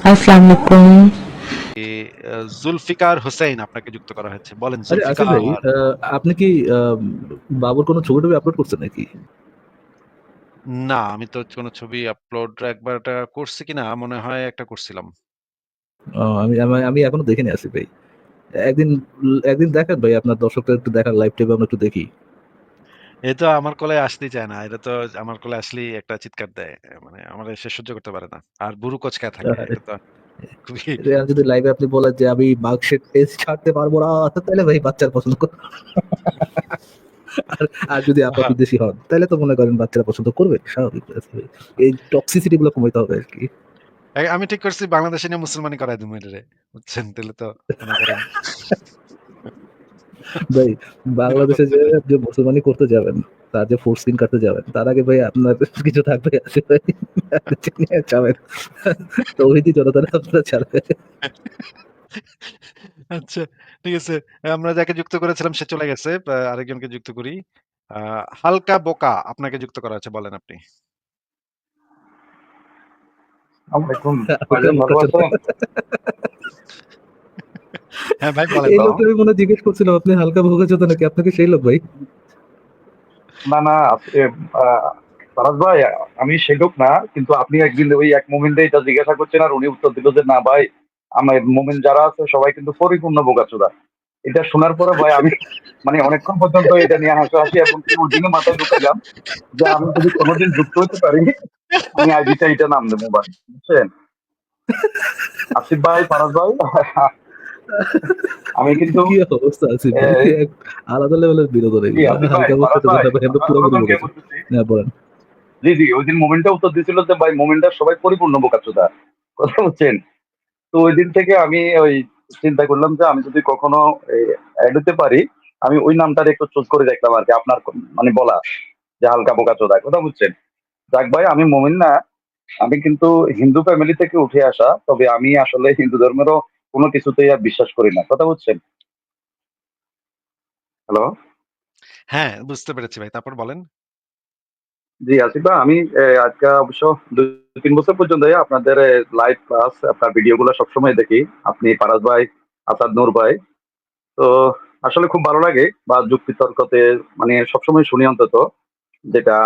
আসসালামু আলাইকুম। এ জুলফিকার হোসেন আপনাকে যুক্ত করা হয়েছে। বলেন আরে আসিফ ভাই, জুলফিকার। আপনি কি বাবুর কোনো ছবি টবি আপলোড করছেন নাকি? না, আমি তো কোনো ছবি আপলোড একবার একটা করছি কিনা মনে হয় একটা করছিলাম। আমি আমি আমি এখনো দেখিনি আসিফ ভাই। একদিন একদিন দেখান ভাই, আপনার দর্শকদের একটু দেখান, লাইভ টেবে আমরা একটু দেখি। এ তো আমার কোলে আসতেই চায় না। এটা তো আমার কোলে আসলেই একটা চিৎকার দেয়। মানে আমার সে সহ্য করতে পারে না। আর বুড়ো কোঁচকায় থাকে। আরে, এটা তো খুবই আর যদি লাইভে আপনি বলেন যে আমি মার্কশিট পেজ ছাড়তে পারবো না, তাহলে ভাই বাচ্চার পছন্দ আর আর যদি আপা হ্যাঁ, বিদেশি হন তাহলে তো মনে করেন বাচ্চারা পছন্দ করবে, স্বাভাবিক আসিফ ভাই। এই টক্সিসিটি গুলো কমাইতে হবে আর কি। আমি ঠিক করছি বাংলাদেশে নিয়ে মুসলমানি করাই দিমু এটারে। বুঝছেন? তাহলে তো মনে করেন ভাই, বাংলাদেশে নিরাপত্তা যে নেই। যে মুসলমানি করতে যাবেন, তার যে ফোরস্কিন কাটতে যাবেন, তার আগে ভাই আপনার কিছু থাকবে আসিফ ভাই, আপনি চিনিয়ে যাবেন, তৌহিদি জনতারা আপনারা ছাড়বে। আচ্ছা, ঠিক আছে। আমরা যাকে যুক্ত করেছিলাম সে চলে গেছে। আরেকজনকে যুক্ত করি। আ হালকা বোকা আপনাকে যুক্ত করা আছে। বলেন আপনি। আসসালামাইকুম হালকা ভাইজান, ভালো বোকাচোদা। আছেন? হ্যাঁ, ভাই বলেন। এই লোকটা আমি মনে হয় জিজ্ঞেস করছিলাম আপনি হালকা বোকাচোদা নাকি, আপনাকে সেই লোক ভাই। না না, ফারাজ ভাই, আমি সেই লোক না, কিন্তু আপনি একদিন ওই এক মোমেন্টে এটা জিজ্ঞাসা করছেন আর উনি উত্তর দিল যে না ভাই, আমার মোমেন্ট যারা আছে সবাই কিন্তু পরিপূর্ণ বোকাচোদা। এটা শোনার পরে ভাই আমি মানে অনেকক্ষণ পর্যন্ত এটা নিয়ে হাসাহাসি এবং কি ওর দিনে মাথায় ঢুকাইলাম যে আমি যদি কোনোদিন যুক্ত হতে পারি, আমি আইডিটা এটা নাম দেবো ভাই, বুঝছেন? আসিফ ভাই, ফারাজ ভাই, আমি কিন্তু কি অবস্থা আসিফ ভাই, আহ, এক আলাদা লেভেলের বিনোদন জি এগুলো। আসিফ ভাই, হালকা ফারাজ বোকাচোদা ভাই, না ভাই, আমরা কথা পুরোপুরি কথা কে বোকাচোদা। বলতেছি? হ্যাঁ বলেন। জি জি, ওই দিন মোমেন্টটা উত্তর দিছিল যে ভাই মোমেন্টার সবাই পরিপূর্ণ বোকাচোদা, কথা বলছেন? তো ওই দিন থেকে আমি ওই চিন্তা করলাম যে আমি যদি কখনো অ্যাড হতে পারি, আমি ওই নামটার একটু চুজ করে দেখলাম আর কি, আপনার মানে বলা যে হালকা বোকাচোদা, কথা বুঝছেন? যাক ভাই, আমি মোমেন না, আমি কিন্তু হিন্দু ফ্যামিলি থেকে উঠে আসা, তবে আমি আসলে হিন্দু ধর্মেরও কোনো কিছুতেই আর বিশ্বাস করি না, কথা বুঝছেন? হ্যালো। হ্যাঁ, বুঝতে পেরেছি ভাই। তারপর বলেন। জি আসিফ ভাই, আমি আজকে অবশ্য 2-3 বছর পর্যন্ত আপনাদের লাইভ ক্লাস, আপনার ভিডিও গুলো সবসময় দেখি। আপনি ফারাজ ভাই, আসাদ নূর ভাই, তো আসলে খুব ভালো লাগে, বা যুক্তি তর্কতে মানে সবসময় শুনি অন্তত, যেটা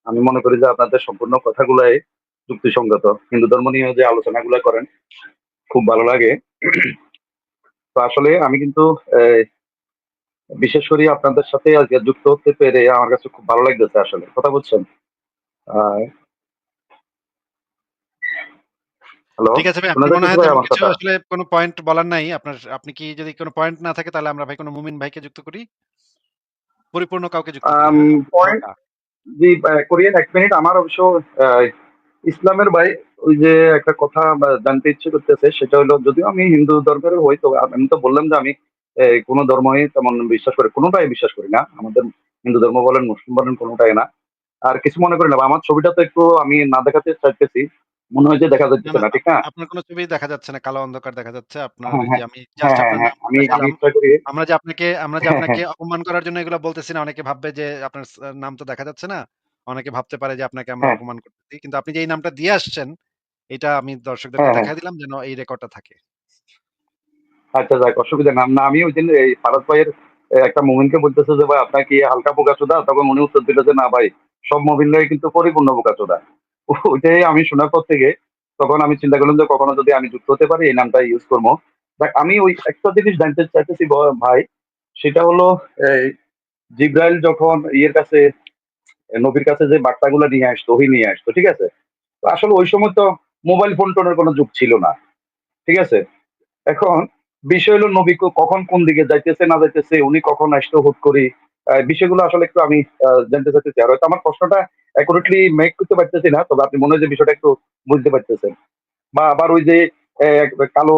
আমি মনে করি যে আপনাদের সম্পূর্ণ কথাগুলাই যুক্তিসঙ্গত। হিন্দু ধর্ম নিয়ে যে আলোচনাগুলো করেন খুব ভালো লাগে। তো আসলে আমি কিন্তু আহ, বিশেষ করে আপনাদের সাথে আজকে যুক্ত হতে পেরে আমার কাছে খুব ভালো লাগতেছে আসলে, কথা বলছেন? হ্যালো, ঠিক আছে ভাই, শোনা আপনার মনে যাইতেছে হয় ভাই তেমন আমার কিছু কথা? আসলে কোনো পয়েন্ট বলার নাই। আপনি কি যদি কোনো পয়েন্ট না থাকে তাহলে আমরা ভাই কোনো মুমিন ভাইকে যুক্ত করি। পরিপূর্ণ কাউকে যুক্ত করি, হ্যাঁ? পয়েন্ট, হালকা। জি, কোরিয়ান 1 মিনিট, আমার অবশ্য আহ, ইসলামের ভাই ওই যে একটা কথা জানতে ইচ্ছে করতেছে, সেটা হলো যদিও আমি হিন্দু ধর্মের হই, তো আমি তো বললাম যে আমি কোনো ধর্মই তেমন বিশ্বাস করি, কোনোটাই বিশ্বাস করি না আমাদের, হিন্দু ধর্ম বলেন মুসলিম বলেন কোনোটাই না। আর কিছু মনে করি না, বা আমার ছবিটা তো একটু আমি না দেখাতে চাইতেছি, মনে হয় যে দেখা না, যাচ্ছে না, না, ঠিক না? আপনার কোনো ছবি দেখা যাচ্ছে না। কালো অন্ধকার দেখা যাচ্ছে। আপনার হ্যাঁ ওই যে হ্যাঁ আমি হ্যাঁ জাস্ট হ্যাঁ আপনার হ্যাঁ, নামটা আমি দেখাইলাম। ইচ্ছা করি। হ্যাঁ আমরা যে হ্যাঁ অপমান করার জন্য এগুলো বলতেছি না। অনেকে ভাববে যে আপনার নাম তো দেখা যাচ্ছে না। অনেকে ভাবতে পারে যে আপনাকে আমরা হ্যাঁ অপমান করতেছি। কিন্তু আপনি যে এই নামটা দিয়ে আসছেন, এটা আমি দর্শকদেরকে হ্যাঁ হ্যাঁ, দেখায় দিলাম যেন এই রেকর্ডটা থাকে। আচ্ছা যাক, অসুবিধা না। না, আমি ওই দিন এই ফারাজ ভাইয়ের একটা মোমিনকে বলতেছে যে ভাই আপনার কি হালকা বোকাচোদা, তখন উনি উত্তর দিল যে না ভাই, সব মোবিনরাই কিন্তু পরিপূর্ণ বোকাচোদা। ওইটাই আমি শোনার পর থেকে তখন আমি চিন্তা করলাম যে কখনো যদি আমি যুক্ত হতে পারি এই নামটা ইউজ করবো। দেখ, আমি ওই একটা জিনিস জানতে চাইতেছি ভাই, সেটা হলো এই জিব্রাইল যখন ইয়ের কাছে, নবীর কাছে যে বার্তাগুলো নিয়ে আসতো, ওহি নিয়ে আসতো, ঠিক আছে? তো আসলে ওই সময় তো মোবাইল ফোন টোনের কোনো যুগ ছিল না, ঠিক আছে? এখন বিষয় হলো নবী কখন কোন দিকে যাইতেছে না যাইতেছে, উনি কখন আসতো হুট করি, বিষয়গুলো আসলে একটু আমি জানতে চাইতেছি। আর হয়তো আমার প্রশ্নটা অ্যাকুরেটলি মেক করতে পারতেছি না, তবে আপনি মনে হয় যে বিষয়টা একটু বুঝতে পারতেছেন। বা আবার ওই যে কালো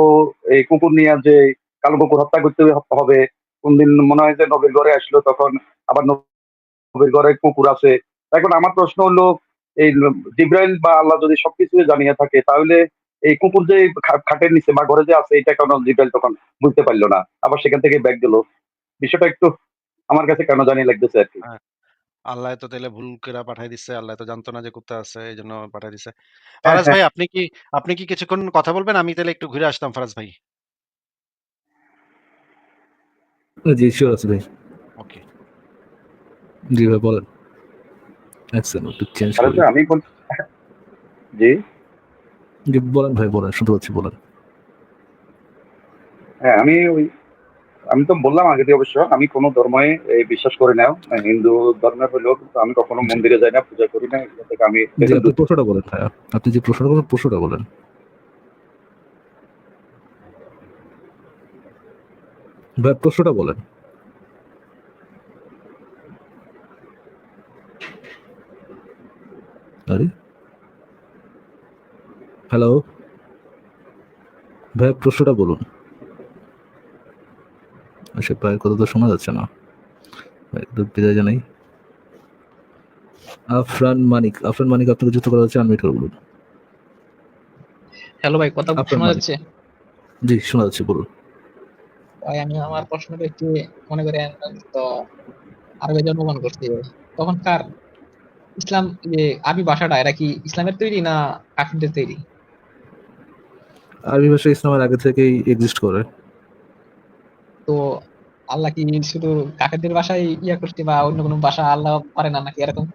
এই কুকুর নিয়ে যে কালো কুকুর হত্যা করতে হবে, কোন দিন মনে হয় যে নবীর ঘরে আসলো, তখন আবার নবীর ঘরে কুকুর আছে। এখন আমার প্রশ্ন হলো, এই জিব্রাইল বা আল্লাহ যদি সবকিছু জানিয়ে থাকে, তাহলে এই কুকুর যে খাটের নিচে বা ঘরে যে আছে, এটা কেন জিব্রাইল তখন বুঝতে পারলো না, আবার সেখান থেকে ব্যাগ গেল? বিষয়টা একটু আমার কাছে কেন জানি লাগতেছে আর কি। হ্যাঁ। আল্লাহ তো তাইলে ভুল কইরা পাঠায় দিছে। আল্লাহ তো জানতো না যে কুত্তা আছে, এজন্য পাঠায় দিছে। হ্যাঁ, ফারাজ হ্যাঁ। ভাই আপনি কি কিছুক্ষণ কথা বলবেন? আমি তাইলে একটু ঘুরে আসতাম ফারাজ ভাই। জি, শিওর আছে ভাই। ওকে। জি ভাই বলেন। এক সেকেন্ড একটু চেঞ্জ ফারাজ করি। ভাই আমি জি। জি বলেন ভাই বলেন, শুনতে পাচ্ছি বলেন। হ্যাঁ, আমি তো বললাম আগে দিয়ে অবশ্য আমি কোনো ধর্মে বিশ্বাস করি না। হিন্দু ধর্মের হলেও কিন্তু আমি কখনো জি, মন্দিরে যাই না, পূজা করি না। এগুলো থেকে আমি জি বেদম আপনি দূর। প্রশ্নটা বলেন ভাইয়া। আপনি যে প্রশ্নটা করবেন প্রশ্নটা বলেন। ভাই প্রশ্নটা বলেন। আরে হ্যালো ভাই প্রশ্নটা বলুন। আচ্ছা ভাইয়ের কথা তো শোনা যাচ্ছে না। ভাই একটু বিদায় জানাই। আফরান মানিক আপনাকে যুক্ত করা হচ্ছে, আনমিউট করে বলুন। হ্যালো ভাই, কথা আফরান শোনা মানিক, যাচ্ছে? জি শোনা যাচ্ছে বলুন। ভাই আমি আমার প্রশ্নটা একটু মনে করেন, তো আরবে জন্মগ্রহণ করছি ভাই। তখনকার ইসলাম যে আরবি ভাষাটা, এটা কি ইসলামের তৈরি না কাফিরদের তৈরি? আরবি ভাষা ইসলামের আগে থেকেই এক্সিস্ট করে। তো আল্লাহ কি শুধু কাফিরদের ভাষায় ইয়া করছে, বা অন্য কোনো ভাষা আল্লাহ পারে না নাকি এরকম?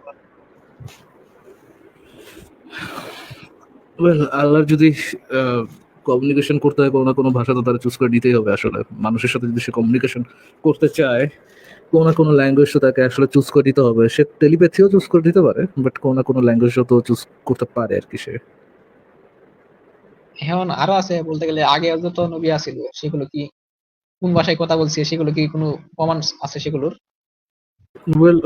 Well, আল্লাহর যদি কমিউনিকেশন করতে হয় কোনো না কোনো ভাষা তো তারা চুজ করে নিতেই হবে। আসলে মানুষের সাথে যদি সে কমিউনিকেশন করতে চায় কোনো না কোনো ল্যাঙ্গুয়েজ তো তাকে আসলে চুজ করে দিতে হবে। সে টেলিপ্যাথিও চুজ করে দিতে পারে, বাট কোনো না কোনো ল্যাঙ্গুয়েজও তো চুজ করতে পারে আর কি সে। এখন আরো আছে বলতে গেলে, আগে যত নবী আছিল সেগুলো কি কোন ভাষায় কথা বলছে, সেগুলো কি কোনো প্রমাণ আছে সেগুলোর? ওয়েল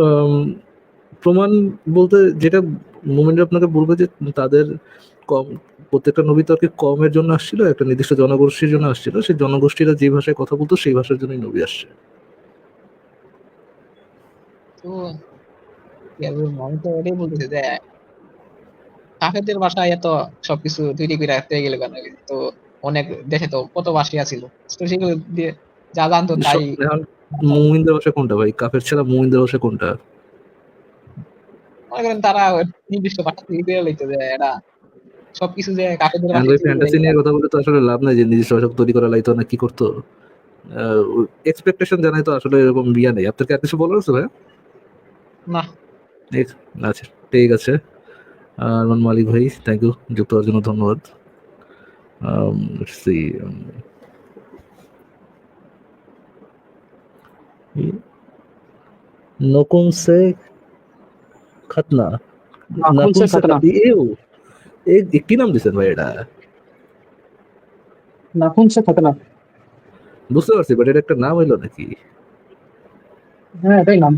প্রমাণ বলতে যেটা মোমেন্ট আপনাকে বলবে যে তাদের কম, প্রত্যেকটা নবী তো আর কি কমের জন্য আসছিল, একটা নির্দিষ্ট জনগোষ্ঠীর জন্য আসছিল। সেই জনগোষ্ঠীরা যে ভাষায় কথা বলতো সেই ভাষার জন্যই নবী আসছে। তো কি আর বলবো, আমি তো এটাই বলতেছি যে কাফেরদের ভাষায় এত সবকিছু তৈরি করে রাখতে গেল কেন? তো অনেক দেশে তো কত ভাষা ছিল, তো সেগুলো দিয়ে যা জানতো তাই। এখন মুমিনদের ভাষা কোনটা ভাই? কাফের ছাড়া মুমিনদের ভাষা কোনটা? মনে করেন তারা ওই নির্দিষ্ট ভাষা তৈরি করে লইতো যে এরা সবকিছু যে কাফেরদের এখন ভাষায় ওই তৈরি করে ফ্যান্টাসি এটা। নিয়ে কথা বলে তো আসলে লাভ নাই যে নিজস্ব ভাষা তৈরি করা লাইতো না কি করতো। এক্সপেকটেশন জানাই তো আসলে এরকম বিয়া নেই। আপনার কি আর কিছু বলার আছে ভাই? না। আচ্ছা ঠিক আছে। আরমান মালিক ভাই, থ্যাংক ইউ, যুক্ত হওয়ার জন্য ধন্যবাদ। সি নকুন সে খতনা, নাখুন নাকুন সে সে খতনা। খতনা, কি নাম দিচ্ছেন ভাই এটা? নাখুন সে খতনা। বুঝতে পারছি, বাট এটা একটা নাম হইলো নাকি? হ্যাঁ, এটাই নাম।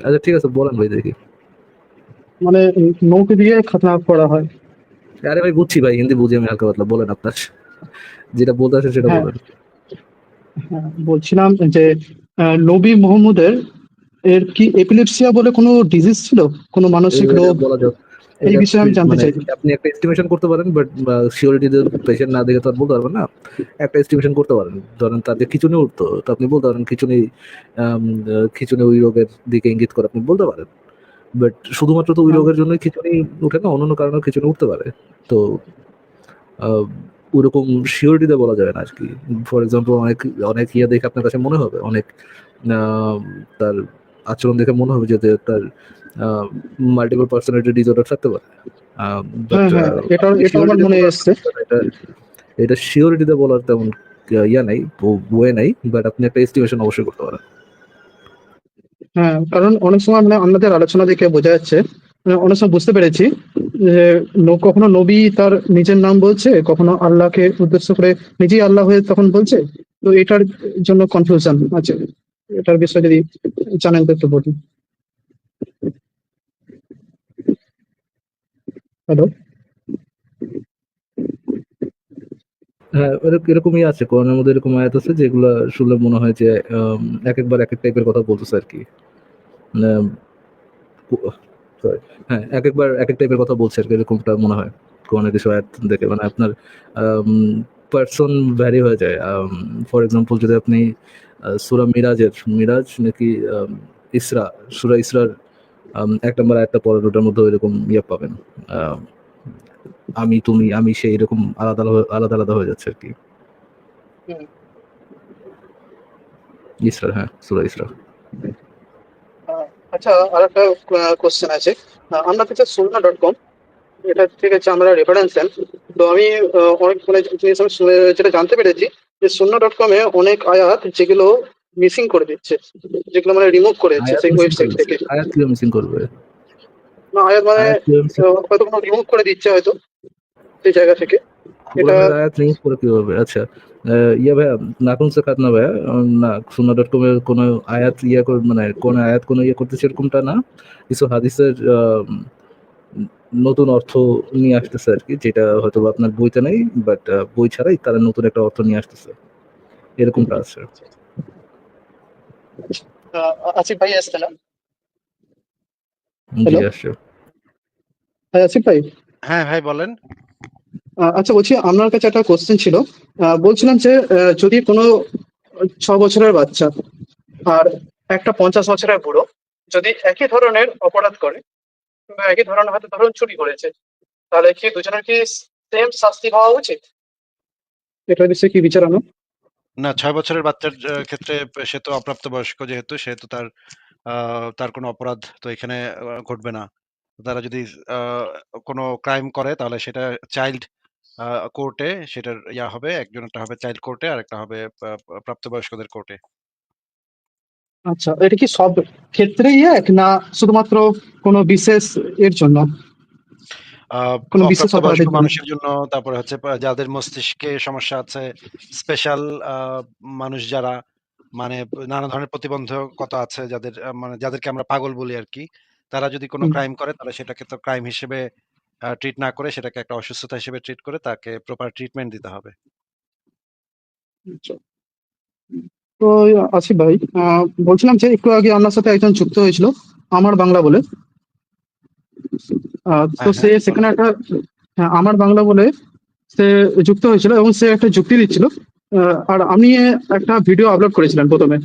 আচ্ছা ঠিক আছে বলেন ভাই দেখি। মানে নৌকে দিয়ে খতনা করা হয়। আরে ভাই বুঝছি ভাই, হিন্দি বুঝি আমি হালকা পাতলা, বলেন আপনার যেটা বলতে আসে সেটা হ্যাঁ, বলেন। হ্যাঁ, বলছিলাম যে নবী মোহাম্মদের এর কি এপিলেপসিয়া বলে কোনো ডিজিজ ছিল, কোনো মানসিক এটা রোগ? বলা যাবে, এই এটা বিষয়ে আমি জানতে মানে চাইছি। আপনি একটা এস্টিমেশন করতে পারেন, বাট সিওরিটি পেশেন্ট না দেখে তো আর বলতে পারবেন না। একটা এস্টিমেশন করতে পারেন, ধরেন তার যে খিচুনি উঠতো তো আপনি বলতে পারেন খিচুনি ওই রোগের দিকে ইঙ্গিত করে আপনি বলতে পারেন। বাট শুধুমাত্র তো ওই হ্যাঁ, রোগের জন্যই খিচুনি উঠে না, অন্যান্য কারণেও খিচুনি উঠতে পারে। তো আহ, ওরকম শিওরিটিতে বলা যাবে না আর কি। ফর এক্সাম্পল অনেক অনেক ইয়ে দেখে আপনার কাছে মনে হবে, অনেক আহ, তার আচরণ দেখে মনে হবে যে তার মাল্টিপল পার্সোনালিটি ডিসঅর্ডার থাকতে পারে। বাট হ্যাঁ, হ্যাঁ, এটাও আমার শিওরিটিতে মনে বলার এসছে। এটা এটা শিওরিটিতে বলার তেমন ইয়া নাই, বয়ে নাই, বাট আপনি একটা এস্টিমেশন অবশ্যই করতে পারেন। হ্যাঁ, কারণ অনেক সময় মানে আমাদের আলোচনা দেখে বোঝা যাচ্ছে, মানে অনেক সময় বুঝতে পেরেছি যে কখনো নবী তার নিজের নাম বলছে, কখনো আল্লাহকে উদ্দেশ্য করে নিজেই আল্লাহ হয়ে তখন বলছে। তো এটার জন্য কনফিউশন আছে। এটার বিষয়ে যদি জানেন তো একটু বলুন। হ্যালো। হ্যাঁ এরকমই আছে, কোরআনের মধ্যে এরকম আয়াত আছে যেগুলো শুনলে মনে হয় যে এক একবার এক এক টাইপের কথা বলতেছে আর কি। আম, sorry, হ্যাঁ এক একবার এক এক টাইপের কথা বলছে আর কি, এরকমটা মনে হয় কোরআনের কিছু আয়াত দেখে। মানে আপনার পার্সন ভ্যারি হয়ে যায়। ফর এক্সাম্পল যদি আপনি সূরা মিরাজ নাকি ইসরা, সূরা ইসরার ১ নম্বর আয়াতটা পড়েন, ওটার মধ্যে এরকম ইয়ে পাবেন। আমি, তুমি, আমি, সে এরকম আলাদা হয়ে যাচ্ছে আরকি। হুম। ইসরা, হ্যাঁ, সূরা ইসরা। আচ্ছা, আরেকটা কোশ্চেন আছে। আমরা হচ্ছে সুন্নাহ.com, এটা থেকে হচ্ছে আমরা রেফারেন্স দেন। তো আমি অনেক মানে জিনিস আমি যেটা জানতে পেরেছি যে সুন্নাহ.com এ অনেক আয়াত যেগুলো মিসিং করে দিচ্ছে, যেগুলো মানে রিমুভ করে দিচ্ছে আয়াত সেই মিসিং ওয়েবসাইট করবে, থেকে। আয়াত কিভাবে মিসিং করবে? না, আয়াত মানে আয়াত কিভাবে মিসিং? হয়তো কোনো রিমুভ করে দিচ্ছে হয়তো সেই জায়গা থেকে। এটা কোরআনের আয়াত রিমুভ করে কিভাবে? আচ্ছা, ইয়া ভাইয়া, নাকুন সে খাত না ভাইয়া, না সুন্নাহ.com এর কোনো আয়াত মানে কোন আয়াত কোনো ইয়ে করতেছে এরকমটা না। কিছু হাদিসের নতুন অর্থ নিয়ে আসতেছে আরকি, যেটা হয়তো আপনার বইতে নেই, বাট বই ছাড়াই তারা নতুন একটা অর্থ নিয়ে আসতেছে, এরকমটা আছে। আসিফ ভাই আসছে না? জি, হ্যালো, আসছে। হ্যাঁ আসিফ ভাই। হ্যাঁ ভাই বলেন। আচ্ছা, বলছি আপনার কাছে একটা কোশ্চেন ছিল। বলছিলাম যে যদি কোনো 6 বছরের বাচ্চা আর একটা 50 বছরের বুড়ো যদি একই ধরনের অপরাধ করে, কিংবা একই ধরনের হয়তো ধরুন চুরি করেছে, তাহলে কি দুজনের কি সেম শাস্তি হওয়া উচিত? এটা বিষয়ে কি বিচার আনো? না, ৬ বছরের বাচ্চার ক্ষেত্রে সে তো অপ্রাপ্তবয়স্ক, সেহেতু তার কোনো অপরাধ তো এখানে ঘটবে না। তারা যদি কোনো ক্রাইম করে তাহলে সেটা চাইল্ড কোর্টে সেটার হবে। একজনেরটা হবে চাইল্ড কোর্টে, আরেকটা হবে প্রাপ্তবয়স্কদের কোর্টে। আচ্ছা, এটা কি সব ক্ষেত্রেই এক, না শুধুমাত্র কোনো বিশেষ এর জন্য, কোনো বিশেষ অপ্রাপ্তবয়স্ক অপরাধের জন্য? মানুষের জন্য, তারপরে হচ্ছে যাদের মস্তিষ্কে সমস্যা আছে, স্পেশাল মানুষ যারা, মানে নানা ধরনের প্রতিবন্ধকতা আছে, মানে যাদেরকে আমরা পাগল বলি আরকি। তারা যদি কোনো হুম, ক্রাইম করে তাহলে সেটাকে তো ক্রাইম হিসেবে ট্রিট না করে সেটাকে একটা অসুস্থতা হিসেবে ট্রিট করে তাকে প্রপার ট্রিটমেন্ট দিতে হবে। আচ্ছা। তো আসিফ ভাই, বলছিলাম যে একটু আগে আপনার সাথে একজন যুক্ত হয়েছিল আমার বাংলা বলে। তো হ্যাঁ, সে হ্যাঁ, সেখানে বলেন। একটা, হ্যাঁ, আমার বাংলা বলে সে যুক্ত হয়েছিল এবং সে একটা যুক্তি দিচ্ছিল। আর আপনি একটা ভিডিও আপলোড করেছিলেন প্রথমে,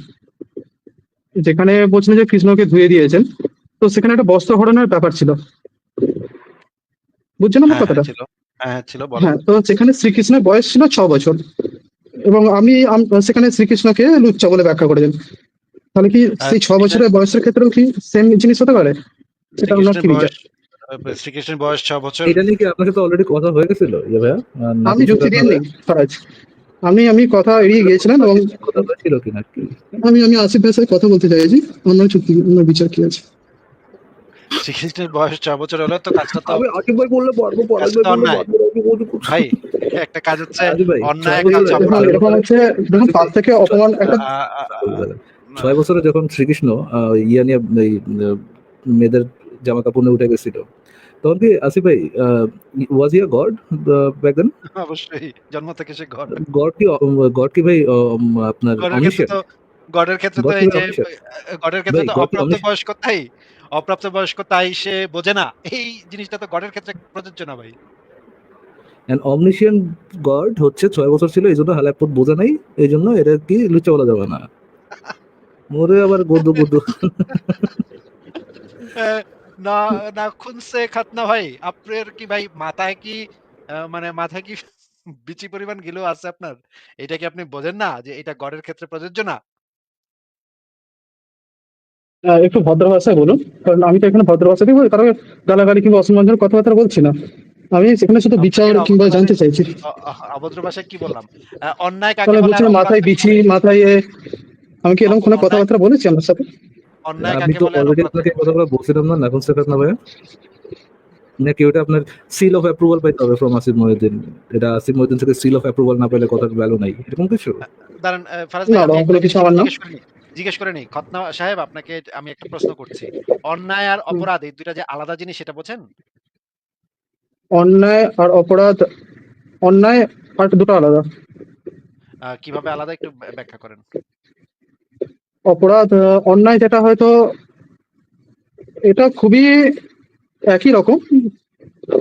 যেখানে বলছিলেন যে কৃষ্ণকে ধুয়ে দিয়েছেন। তো সেখানে একটা বস্ত্র হরণের ব্যাপার ছিল, বুঝছেন আমার হ্যাঁ, হ্যাঁ কথাটা? ছিল। হ্যাঁ, হ্যাঁ ছিল, বলেন। হ্যাঁ, তো সেখানে শ্রীকৃষ্ণের বয়স ছিল 6 বছর, এবং সেখানে শ্রীকৃষ্ণকে লুচ্চা বলে ব্যাখ্যা করেছেন। তাহলে কি সেই 6 বছরের বয়সের ক্ষেত্রেও কি সেম জিনিস হতে পারে? সেটা আপনার শ্রীকৃষ্ণের কি বিচার? বয়স শ্রীকৃষ্ণের বয়স ৬ বছর। এটা নিয়ে কি আপনার সাথে অলরেডি কথা হয়ে গেছিল ইয়ে ভাইয়া? আমি নাকুন সে যুক্তি খাত না দিইনি ভাইয়া? ফারাজ, আমি কথা এড়িয়ে এরকম গিয়েছিলাম, এবং কথা হয়েছিল কিনা কি? আমি আসিফ ভাইয়ের সাথে কথা বলতে চাইছি। আমার যুক্তি, আমার বিচার কি আছে? শ্রীকৃষ্ণের বয়স ৬ বছর হলে তো আমি আকিব ভাই বললে পারবো, পরাগ কাজটা ভাই তো বললে অন্যায়। পারবো, আমি বলতে পারবো। ভাই, একটা কাজ হচ্ছে আজিব ভাই, অন্যায়, ৬ একটা বছরে হচ্ছে এখন অপরাধ। এরকম হচ্ছে, দেখুন পাপ থেকে অপমান একটা। আ আ আ না, ৬ বছরে যখন শ্রীকৃষ্ণ ইয়া নিয়ে এই মেয়েদের জামা কাপড় নিয়ে উঠে গেছিল, তখন কি আসিফ ভাই ওয়াজ হি আ গড ব্যাক দেন? অবশ্যই জন্ম থেকে সে গড। গড কি ভাই আপনার গডের ক্ষেত্রে অমনিশিয়েন্ট? তো গডের ক্ষেত্রে তো গড কি এই ভাই যে অমনিশিয়েন্ট? গডের ক্ষেত্রে ভাই তো গড কি অমনিশিয়েন্ট? অপ্রাপ্তবয়স্ক তাই সে বোঝে না। এই জিনিসটা তো গডের ক্ষেত্রে প্রযোজ্য না ভাই। এন্ড অমনিশিয়েন্ট গড হচ্ছে ৬ বছর ছিল, এই জন্য হালাকপুর বোঝা নাই, এই জন্য এটা কি লুচ্চা বলা যাবে না। মোরে আবার গদ্য গদ্য। আহ, না, না খুনছে খাতনা ভাই, আপনার কি ভাই মাথায় কি মানে মাথায় কি বিচি পরিমাণ গিলো আছে আপনার? এটা কি আপনি বোঝেন না যে এটা গডের ক্ষেত্রে প্রযোজ্য না? একটু ভদ্র ভাষায় বলুন, কারণ আমি তো এখানে ভদ্র ভাষাতেই বলি, কারণ গালাগালি কিংবা অসম্মানজনক কথাবার্তা বলছি না। আমি সেখানে শুধু আপনাকে বিচার কিংবা অভদ্র জানতে ভাষায় চাইছি। অভদ্র ভাষায় কি বললাম? অন্যায় কাকে তাহলে বলে আর বলছেন অপরাধ মাথায় কাকে বিছি, বলে? মাথায় আমি কি এরকম কোনো অন্যায় কথাবার্তা বলেছি আমার সাথে? অন্যায় আমি কাকে তো বলে আর অলরেডি অপরাধ আপনাকে কাকে এই বলে? কথাগুলো বলছিলাম না, নাকুন সে খাত না ভাইয়া? নাকি ওটা আপনার সিল অফ অ্যাপ্রুভাল পাইতে হবে ফ্রম আসিফ মহিউদ্দিন? এটা আসিফ মহিউদ্দিন থেকে সিল অফ অ্যাপ্রুভাল না পেলে কথার ভ্যালু নাই, এরকম কিছু? দাঁড়ান, ফারাজ না, ভাই, আমি ওরকম একটা কোনো কিছু জিনিস আমার একটু না। জিজ্ঞেস করে নিই। খতনা সাহেব, আপনাকে আমি একটা প্রশ্ন করছি। অন্যায় আর হুম। অপরাধ এই ২ টা যে আলাদা জিনিস সেটা বোঝেন? অন্যায় আর অপরাধ, অন্যায় আর দুটো আলাদা। কিভাবে আলাদা একটু ব্যাখ্যা করেন। অপরাধ, অন্যায় যেটা হয়তো এটা খুবই একই রকম।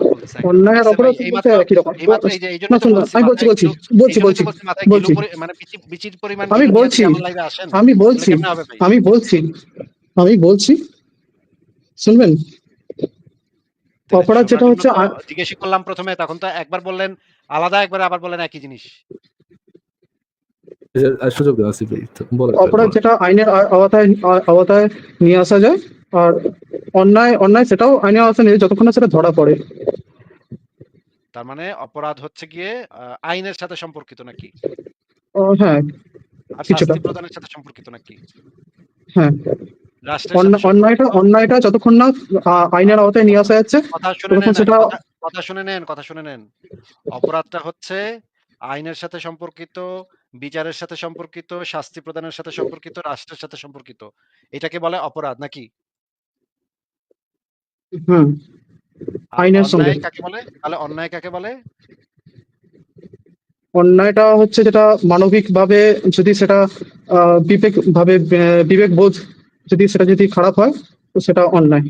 বলতেছে একরকম। অন্যায় আর আচ্ছা ভাই, অপরাধ বলতে একই রকম। এইমাত্র এই যে না, এইজন্যই তো শুনুন, বলছি আমি বলছি মাথায় বলছি গিলু, বলছি এইজন্যই তো বলছি বলছি মাথায় গিলু বলছি মানে বিচির পরিমাণ আমি গিলু দিয়ে যদি বলছি আমার লাইভে আসেন আমি তাহলে বলছি কেমনে হবে ভাই? আমি বলছি আমি বলছি, শুনবেন? তাহলে অপরাধ শোনার যেটা জন্য হচ্ছে তো জিজ্ঞেসই করলাম প্রথমে, তখন তো একবার বললেন আলাদা, একবার আবার বললেন একই জিনিস। সুযোগ দেন আসিফ ভাই, বলেন স্যার অপরাধ বলেন। যেটা আইনের আওতায় নিয়ে আসা যায়, আর অন্যায় অন্যায় সেটাও আইনের আওতায় নিয়ে যতক্ষণ না সেটা ধরা পড়ে। তার মানে অপরাধ হচ্ছে গিয়ে আইনের সাথে সম্পর্কিত নাকি? হ্যাঁ, আর কিছুটা। শাস্তি প্রদানের সাথে সম্পর্কিত নাকি? হ্যাঁ, রাষ্ট্রের সাথে অন্যায়টা সম্পর্কিত। অন্যায়টা যতক্ষণ না আইনের আওতায় নিয়ে আসা যাচ্ছে কথা শুনে ততক্ষণ নেন, সেটা। কথা শুনে নেন। অপরাধটা হচ্ছে আইনের সাথে সম্পর্কিত, বিচারের সাথে সম্পর্কিত, শাস্তি প্রদানের সাথে সম্পর্কিত, রাষ্ট্রের সাথে সম্পর্কিত। এটাকে বলে অপরাধ নাকি? হুম, আর আইনের সঙ্গে। অন্যায় কাকে বলে? তাহলে অন্যায় কাকে বলে? অন্যায়টা হচ্ছে যেটা মানবিক ভাবে, যদি সেটা বিবেক ভাবে, বিবেক বোধ যদি খারাপ হয়, তো সেটা অন্যায়।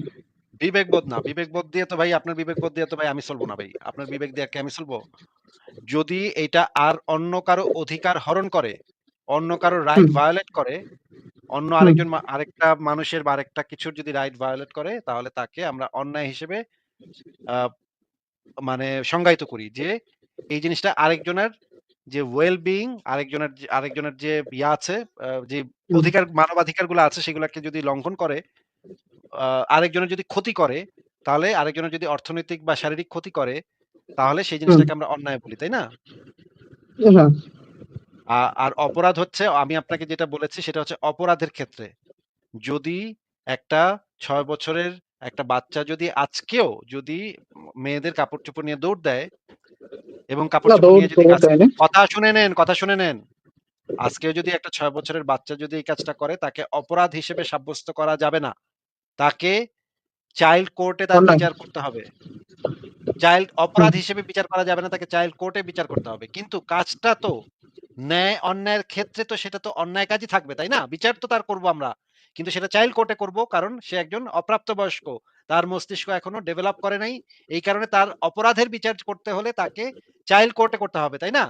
বিবেকবোধ না, বিবেকবোধ দিয়ে তো ভাই, আপনার বিবেকবোধ দিয়ে তো ভাই আমি চলবো না ভাই। আপনার বিবেক দিয়ে কি আমি চলবো? যদি এটা আর অন্য কারো অধিকার হরণ করে, অন্য কারো রাইট হুম, ভায়োলেট করে, অন্য হুম, আরেকটা মানুষের বা আরেকটা কিছুর যদি রাইট ভায়োলেট করে, তাহলে তাকে আমরা অন্যায় হিসেবে আহ, মানে সংজ্ঞায়িত করি যে এই জিনিসটা আরেকজনের যে ওয়েল বিইং, আরেকজনের যে ইয়া আছে, যে হুম, অধিকার, মানবাধিকার গুলো আছে, সেগুলোকে যদি লঙ্ঘন করে, আরেকজনের যদি ক্ষতি করে, তাহলে আরেকজনের যদি অর্থনৈতিক বা শারীরিক ক্ষতি করে, তাহলে সেই হুম, জিনিসটাকে আমরা অন্যায় বলি, তাই না? হ্যাঁ, আর অপরাধ হচ্ছে, আমি আপনাকে যেটা বলেছি সেটা হচ্ছে অপরাধের ক্ষেত্রে। যদি একটা ৬ বছরের একটা বাচ্চা যদি আজকেও যদি মেয়েদের কাপড়-চোপড় নিয়ে দৌড় দেয়, এবং না, কাপড়-চোপড় দৌড় নিয়ে যদি দৌড় কাজ, দেয়নি। কথা শুনে নেন। আজকেও যদি একটা ৬ বছরের বাচ্চা যদি এই কাজটা করে, তাকে অপরাধ হিসেবে সাব্যস্ত করা যাবে না। তাকে চাইল্ড কোর্টে তার অন্যায়। বিচার করতে হবে। চাইল্ড হুম, অপরাধ হিসেবে বিচার করা যাবে না, তাকে চাইল্ড কোর্টে বিচার করতে হবে। কিন্তু কাজটা তো ন্যায় অন্যায়ের ক্ষেত্রে তো সেটা তো অন্যায় কাজই থাকবে, তাই না? বিচার তো তার করব আমরা। কিন্তু সেটা চাইল্ড কোর্টে করব, কারণ সে একজন অপ্রাপ্তবয়স্ক। তার মস্তিষ্ক এখনো ডেভেলপ করে নাই। এই কারণে তার অপরাধের বিচার করতে হলে তাকে চাইল্ড কোর্টে করতে হবে, তাই না?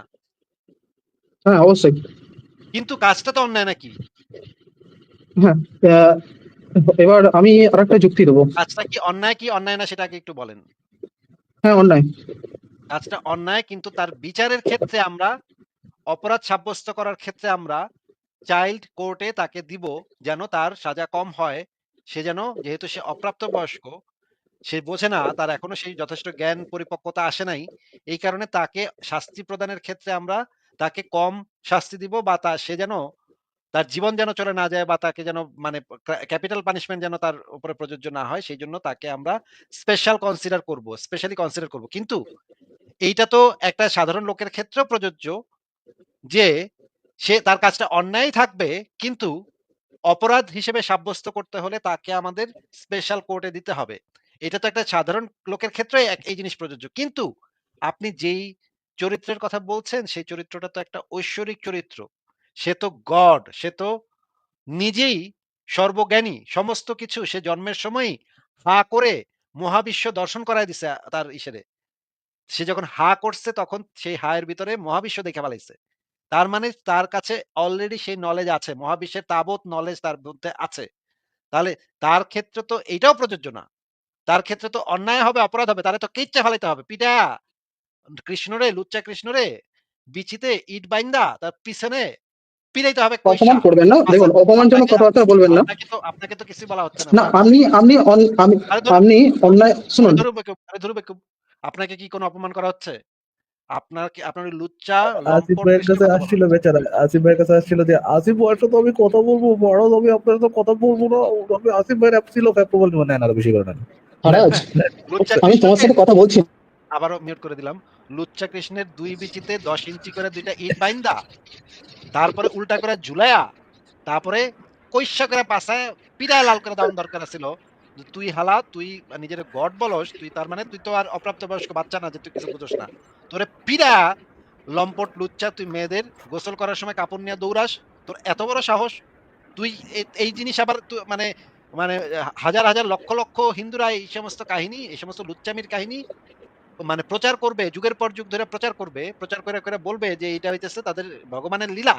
হ্যাঁ, অবশ্যই। কিন্তু কাজটা তো অন্যায় নাকি? হ্যাঁ, আহ, এবার আমি আরেকটা যুক্তি দেবো। কাজটা কি অন্যায় না সেটা আগে একটু বলেন। হ্যাঁ, অন্যায়। কাজটা অন্যায়, কিন্তু তার বিচারের ক্ষেত্রে আমরা, অপরাধ সাব্যস্ত করার ক্ষেত্রে আমরা চাইল্ড কোর্টে তাকে দিব, যেন তার সাজা কম হয়। সে যেন, যেহেতু সে অপ্রাপ্তবয়স্ক, সে বোঝে না, তার এখনো সেই যথেষ্ট জ্ঞান পরিপক্কতা আসে নাই। এই কারণে তাকে শাস্তি প্রদানের ক্ষেত্রে আমরা তাকে কম শাস্তি দিব, বা সে যেন তার জীবন যেন চলে না যায়, বা তাকে যেন মানে ক্যাপিটাল পানিশমেন্ট যেন তার উপরে প্রযোজ্য না হয়, সেই জন্য তাকে আমরা স্পেশালি কনসিডার করব। কিন্তু এইটা তো একটা সাধারণ লোকের ক্ষেত্রেও প্রযোজ্য, যে সে তার কাজটা অন্যায় থাকবে, কিন্তু অপরাধ হিসেবে সাব্যস্ত করতে হলে তাকে আমাদের স্পেশাল কোর্টে দিতে হবে। এটা তো একটা সাধারণ লোকের ক্ষেত্রে এই জিনিস প্রযোজ্য। কিন্তু আপনি যেই চরিত্রের কথা বলছেন, সেই চরিত্রটা তো একটা ঐশ্বরিক চরিত্র। সে তো গড, সে তো নিজেই সর্বজ্ঞানী, সমস্ত কিছু সে জন্মের সময়ই হা করে মহাবিশ্ব দর্শন করায় দিছে তার ইসেরে। সে যখন হা করছে, তখন সেই হা এর ভিতরে মহাবিশ্ব দেখে ফেলাইছে। তার মানে তার কাছে অলরেডি সেই নলেজ আছে, মহাবিশ্বের তাবৎ নলেজ তার মধ্যে আছে। তাহলে তার ক্ষেত্রে তো এইটাও প্রযোজ্য না। তার ক্ষেত্রে তো অন্যায় হবে, অপরাধ হবে, তারে তো কেচ্চা ফেলাইতে হবে পিটায়া। কৃষ্ণরে, লুচ্চা কৃষ্ণরে বিচিতে ইট বাইন্দা তার পিছনে পিটাইতে হবে অপমান কইসা। করবেন না, দেখুন, অপমানজনক আপনাকে কথাবার্তা বলবেন না। আপনাকে তো কিছু বলা হচ্ছে না না, ভাই। আপনি আপনি আমি আরে ধরুন, আপনি অন্যায় আরে শুনুন। ধরুন বেকুব, আরে ধরুন বেকুব। আপনাকে কি কোনো অপমান করা হচ্ছে? আপনার ওই লুচ্চা আসিফ লম্পট ভাইয়ের কৃষ্ণের কাছে কথা বলা আসছিল হচ্ছে। বেচারা, আসিফ ভাইয়ের কাছে আসছিল যে আসিফ ভাইয়ের সাথে আমি কথা বলবো, মহারাজ আমি আপনার সাথে কথা বলবো না, আমি আসিফ ভাইয়ের অ্যাপ ছিল অ্যাপ্রুভাল নেয় না, বেশি করে নেন। মহারাজ, লুচ্চা আমি তোমার কৃষ্ণকে, সাথে কথা বলছি। আবারও মিউট করে দিলাম। লুচ্চা কৃষ্ণের ২ বিচিতে ১০ ইঞ্চি করে ২ টা ইট বাইন্দা, তারপরে উল্টা করে ঝুলাইয়া, তারপরে কইসা করে পাছায় পিটায় লাল করে দেওয়ার দরকার ছিল। যে তুই হালা, তুই নিজেরে গড বলস, তুই তার মানে তুই তো আর অপ্রাপ্তবয়স্ক বাচ্চা না যে তুই কিছু বুঝোস না। তোরে পিটায়া, লম্পট লুচ্চা, তুই মেয়েদের গোসল করার সময় কাপড় নিয়ে দৌড়াস। তোর এত বড় সাহস! তুই এই জিনিস আবার মানে মানে হাজার, হাজার লক্ষ, লক্ষ হিন্দুরা এই সমস্ত কাহিনী, এই সমস্ত লুচ্চামির কাহিনী মানে প্রচার করবে, যুগের পর যুগ ধরে প্রচার করবে, প্রচার করে বলবে যে এটা হইতেছে তাদের ভগবানের লীলা।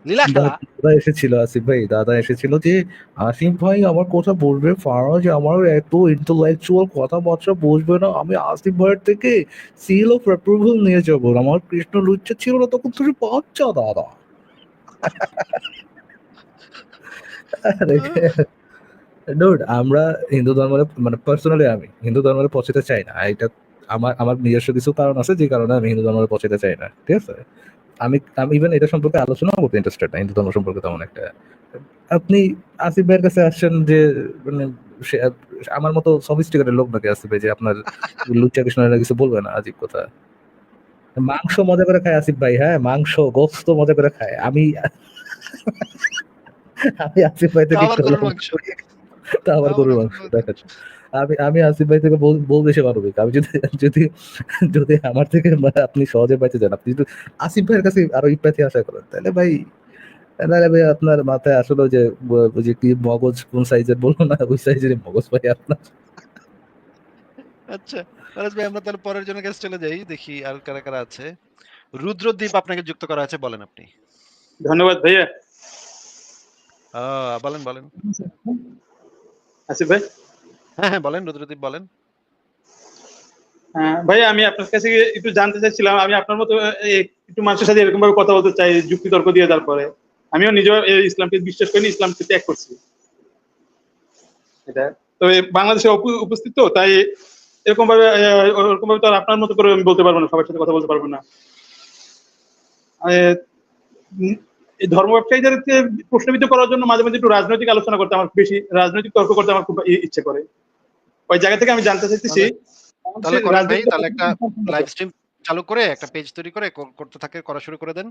লীলা খেলা। দাদা এসেছিল, আসিফ ভাই দাদা এসেছিল যে আসিফ ভাই আমার কথা বলবে ফারাজ, আমার এত ইন্টেলেকচুয়াল কথাবার্তা বুঝবে না, আমি আসিফ ভাইয়ের থেকে সিল অফ অ্যাপ্রুভাল নিয়ে যাবো। আমার কৃষ্ণ লুচ্চা ছিল না তখন, তুমি বাচ্চা দাদা। ডুড, আমরা হিন্দু ধর্মের মানে পার্সোনালি আমি হিন্দু ধর্মের পৌঁছতে চাই না। এটা আমার আমার নিজস্ব কিছু কারণ আছে যে কারণে আমি হিন্দু ধর্মের পৌঁছতে চাই না, ঠিক আছে? আমি আমি ইভেন এটা সম্পর্কে আলোচনা করতে ইন্টারেস্টেড না, হিন্দু ধর্ম সম্পর্কে তেমন একটা। আপনি আসিফ ভাইয়ের কাছে আসছেন যে মানে সে আমার মতো সফিস্টিকেটেড লোক নাকি আসিফ ভাই যে আপনার লুচ্চা কৃষ্ণের কিছু বলবে না? আজীব কথা। মাংস মজা করে খায় আসিফ ভাই, হ্যাঁ মাংস গোস্ত মজা করে খায়। আমি আমি আসিফ ভাই তা থেকে আবার একটু গরুর লজ্জা মাংস। করি। তা আবার তা আবার গরুর গরুর মাংস মাংস। দেখেন। আমি আসিফ ভাই থেকে বলতে সে পারবে। আমি যদি যদি যদি আমার থেকে মানে আপনি সহজে পাইতে যান, আপনি যদি আসিফ ভাইয়ের কাছে আরো ইম্প্যাথি আশা করেন, তাহলে ভাই আপনার মাথায় আসলে যে ওই যে কি মগজ কোন সাইজের বলবো না, ওই সাইজের মগজ ভাই আপনার। আচ্ছা, ফারাজ ভাই আমরা তাহলে পরের জনের কাছে চলে যাই। দেখি আর কারা, কারা আছে। রুদ্রদ্বীপ আপনাকে যুক্ত করা আছে, বলেন আপনি। ধন্যবাদ ভাইয়া। বলেন, বলেন। আসিফ ভাই, হ্যাঁ, হ্যাঁ, বলেন রুদ্রদ্বীপ বলেন। ভাইয়া আমি আপনার কাছে একটু জানতে চাইছিলাম, আমি আপনার মতো একটু মানুষের সাথে এরকম ভাবে কথা বলতে চাই, যুক্তি তর্ক দিয়ে। তারপরে আমিও নিজেও ইসলামকে বিশ্বাস করি, ইসলামকে ত্যাগ করছি। এটা তবে বাংলাদেশে উপস্থিত তো, তাই এরকম ভাবে ওরকম ভাবে তো আর আপনার মতো করে আমি বলতে পারবো না, সবার সাথে কথা বলতে পারবো না। উম, এই ধর্ম ব্যবসায়ীদেরকে প্রশ্নবিদ্ধ করার জন্য মাঝে মাঝে একটু রাজনৈতিক আলোচনা করতে আমার বেশি, রাজনৈতিক তর্ক করতে আমার খুব ইচ্ছে করে। ওই জায়গা থেকে আমি জানতে চাইতেছি তাহলে তাহলে করেন ভাই, রাজনীতিটা তাহলে একটা লাইভ কতটুকু। স্ট্রিম চালু করে একটা পেজ তৈরি করে করতে থাকে, করা শুরু করে দেন।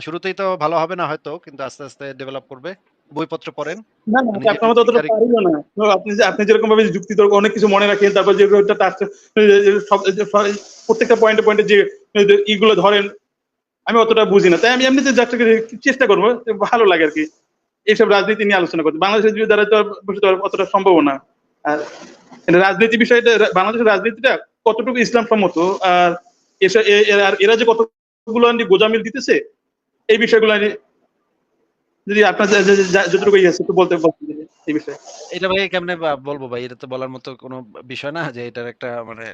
শুরুতেই তো ভালো হবে না হয়তো, কিন্তু আস্তে আস্তে ডেভেলপ করবে। বইপত্র পড়েন, না না, আমি নিজে আপনার মতো অতটা শিক্ষার। পারিও না। তো আপনি যেরকম ভাবে যুক্তি তর্ক অনেক কিছু মনে রাখেন, তারপর যে প্রত্যেকটা পয়েন্টে পয়েন্টে যে ইগুলো ধরেন, আমি অতটা বুঝি না। তাই আমি এমনিতে যাত্রা চেষ্টা করবো, ভালো লাগে আর কি এইসব রাজনীতি নিয়ে আলোচনা করতে। বাংলাদেশের দ্বারা তো বসে তো আর অতটা সম্ভব না। আর রাজনীতি বিষয়টা, বাংলাদেশের রাজনীতিটা কতটুকু ইসলাম সম্মত, আর আর এরা যে কতগুলো গোজামিল দিতেছে, এই বিষয়গুলো যদি আপনার যতটুকু ইয়ে আছে একটু বলতে এই বিষয়ে। এটা ভাই কেমনে বলবো ভাই, এটা তো বলার মতো কোনো বিষয় না যে এটার একটা মানে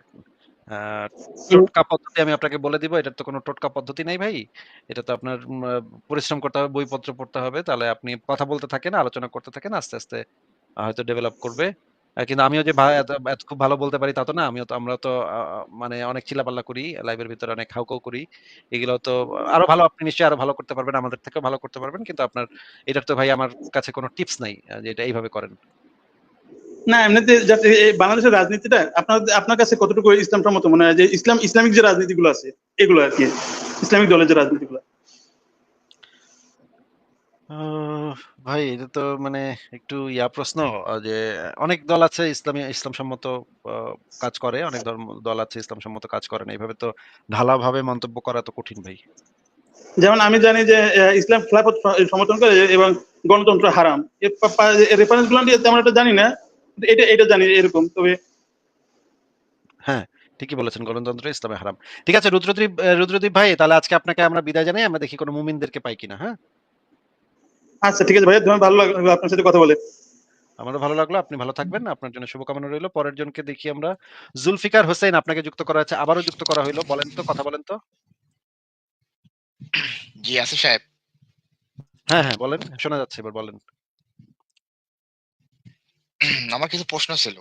টোটকা পদ্ধতি আমি আপনাকে বলে দিব। এটার তো কোনো টোটকা পদ্ধতি নাই ভাই। এটা তো আপনার পরিশ্রম করতে হবে, বইপত্র পড়তে হবে। তাহলে আপনি কথা বলতে থাকেন, আলোচনা করতে থাকেন, আস্তে আস্তে হয়তো ডেভেলপ করবে। কিন্তু আমিও যে ভাই এত খুব ভালো বলতে পারি তা তো না। আমরা তো মানে অনেক চিল্লাপাল্লা করি, লাইভের ভিতরে অনেক খাউখাউ করি। এগুলো তো আরো ভালো, আপনি নিশ্চয়ই আরো ভালো করতে পারবেন, আমাদের থেকেও ভালো করতে পারবেন। কিন্তু আপনার এটার তো ভাই আমার কাছে কোনো টিপস নাই যে এটা এইভাবে করেন। না, এমনিতে যাতে এই বাংলাদেশের রাজনীতিটা আপনার কাছে কতটুকু ইসলাম সম্মত মনে হয়, যে ইসলামিক যে রাজনীতিগুলো আছে এগুলো আর কি, ইসলামিক দলের যে রাজনীতিগুলো। আহ, ভাই এটা তো মানে একটু প্রশ্ন। যে অনেক দল আছে ইসলাম সম্মত আহ, কাজ করে, অনেক দল আছে ইসলাম সম্মত কাজ করে না। এইভাবে তো ঢালাভাবে মন্তব্য করা তো কঠিন ভাই। যেমন আমি জানি যে ইসলাম খেলাফত সমর্থন করে এবং গণতন্ত্র হারাম। রেফারেন্স গুলো নিয়ে তেমন একটা জানি না, কিন্তু এটা জানি এরকম। তবে হ্যাঁ, ঠিকই বলেছেন, গণতন্ত্র ইসলামে হারাম। ঠিক আছে রুদ্রদ্বীপ ভাই, তাহলে আজকে আপনাকে আমরা বিদায় জানাই। আমরা দেখি কোনো মুমিনদেরকে পাই কিনা। হ্যাঁ, আচ্ছা, ঠিক আছে ভাইয়া, তোমার ভালো লাগলো আপনার সাথে কথা বলে। আমারও ভালো লাগলো। আপনি ভালো থাকবেন, আপনার জন্য শুভকামনা রইলো। পরের জনকে দেখি আমরা। জুলফিকার হোসেন আপনাকে যুক্ত করা আছে, আবারও যুক্ত করা হইলো। বলেন তো, কথা বলেন তো। জি আসিফ সাহেব, হ্যাঁ, হ্যাঁ, বলেন, শোনা যাচ্ছে, এবার বলেন। আমার কিছু প্রশ্ন ছিল।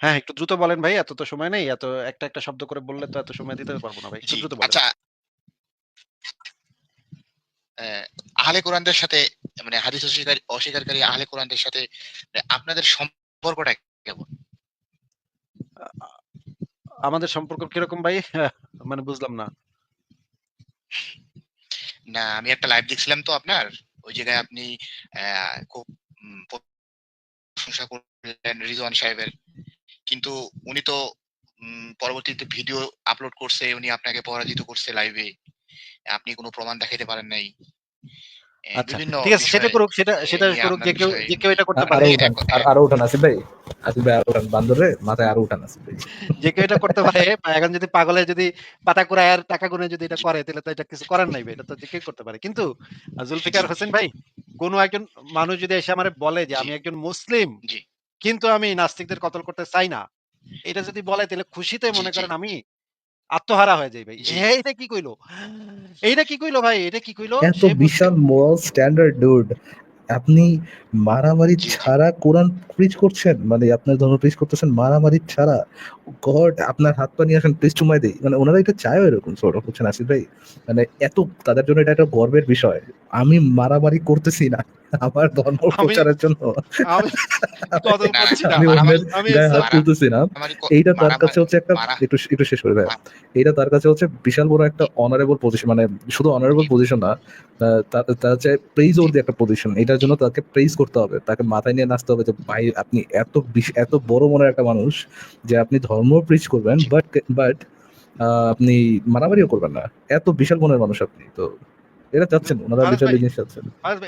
হ্যাঁ, একটু দ্রুত বলেন ভাই, এত তো সময় নেই। এত একটা একটা শব্দ করে বললে তো এত সময় দিতে পারবো না ভাই, একটু জি দ্রুত বলেন। আচ্ছা, আহ, আহলে কোরআনদের সাথে মানে হাদিস অস্বীকারী আহলে কোরআনদের সাথে আপনাদের সম্পর্কটা কেমন? আমাদের সম্পর্ক কিরকম ভাই? মানে বুঝলাম না। না, আমি একটা লাইভ দেখছিলাম তো আপনার, ওই জায়গায় আপনি খুব প্রশংসা করলেন রিজওয়ান সাহেবের, কিন্তু উনি তো পরবর্তীতে ভিডিও আপলোড করছে, উনি আপনাকে পরাজিত করছে লাইভে, আপনি কোনো প্রমাণ দেখাইতে পারেন নাই। আচ্ছা, বিভিন্ন ঠিক আছে, সেটা বিষয় করুক, সেটা নিয়ে করুক, আপনার বিষয় যে কেউ এটা করতে আ- পারে। আরো এটা উঠান, আরো উঠান আসিফ ভাই আরো উঠান, বান্দরে মাথায় আরো উঠান আসিফ ভাই। যে কেউ এটা করতে পারে। এখন যদি পাগলে যদি পাতা কুড়ায় আর টাকা গুনে যদি এটা জি, করে, তাহলে তো এটা কিছু করার নাই ভাই, এটা তো যে কেউ করতে পারে। কিন্তু জি, জুলফিকার হোসেন ভাই, কোন একজন মানুষ যদি এসে আমারে বলে যে জি, আমি একজন মুসলিম জি, কিন্তু আমি নাস্তিকদের কতল করতে চাই না, এটা যদি বলে তাহলে খুশিতে জি, মনে জি, করেন আমি আত্মহারা হয়ে যাই ভাই। জি, এইটা কি কইলো, এইটা কি কইলো ভাই, এটা কি কইলো, এত সে মুসলিম। বিশাল মোরাল স্ট্যান্ডার্ড ডুড, আপনি মারামারি জি, জি, ছাড়া কোরআন প্রিচ করছেন, মানে আপনার ধর্ম প্রিচ করতেছেন মারামারি ছাড়া। গড, আপনার হাত পা নিয়ে আসেন প্লিজ চুমাই দেই, মানে ওনারা এটা চায়ও এরকম সর্ট অফ, হচ্ছেন আসিফ ভাই। মানে এত তাদের জন্য এটা একটা গর্বের বিষয়। আমি মারামারি করতেছি না আমার ধর্ম আমি প্রচারের জন্য, আমি কতল না, করছি না, আমি অন্যের আমি গায়ে হাত মারা তুলতেছি না। মারামারি এইটা তার কাছে মারামারি হচ্ছে একটা, মারা একটু শেষ করে ভাই, মা- এইটা তার কাছে হচ্ছে বিশাল বড় একটা জি, অনারেবল পজিশন, মানে শুধু অনারেবল জি, পজিশন না, তার হচ্ছে প্রেইজ জি, ওর একটা পজিশন, এটার জি, জন্য তাকে প্রেইজ করতে হবে, তাকে মাথায় নিয়ে নাচতে হবে যে ভাই আপনি এত বড় মনের একটা মানুষ যে আপনি ধর্ম প্রিচ করবেন, জি, বাট আপনি মারামারিও করবেন না, এত বিশাল মনের মানুষ আপনি তো, এটা চাচ্ছেন ওনারা, ফারাজ লিটারালি ভাই, জিনিস চাচ্ছেন।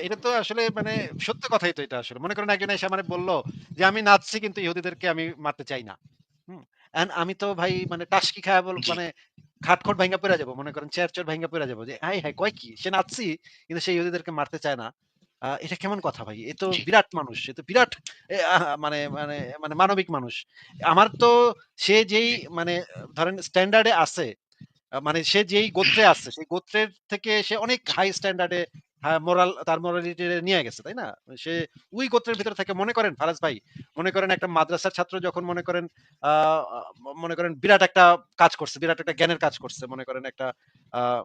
এটা তো আসলে মানে সত্য কথাই তো। এটা আসলে মনে করেন একজন এসে আমারে বলল যে আমি নাচছি কিন্তু ইহুদিদেরকে আমি মারতে চাই না। হুম। এন্ড আমি তো ভাই মানে টাসকি খায়া জি, মানে খাটখট ভাইঙ্গা পইড়া যাবো। মনে করেন চেয়ার ভাইঙ্গা পইড়া যাবো। যে হায়, হায় কয় কি? সে নাচছি কিন্তু সে ইহুদিদেরকে মারতে চায় না। এটা কেমন কথা ভাই? এ তো জি, বিরাট মানুষ। এ তো বিরাট এ মানে মানে মানে মানবিক মানুষ। আমার তো সে যেই জি, মানে ধরেন স্ট্যান্ডার্ড এ আছে, মানে সে যেই গোত্রে আছে সেই গোত্রের থেকে সে অনেক জি, হাই স্ট্যান্ডার্ডে তার মোরালিটি নিয়ে গেছে, তাই না? সে ওই গোত্রের ভিতরে থেকে মনে করেন ফারাজ ভাই, মনে করেন একটা মাদ্রাসার ছাত্র যখন মনে করেন আহ, মনে করেন বিরাট একটা কাজ করছে, বিরাট একটা জ্ঞানের কাজ করছে, মনে করেন একটা আহ,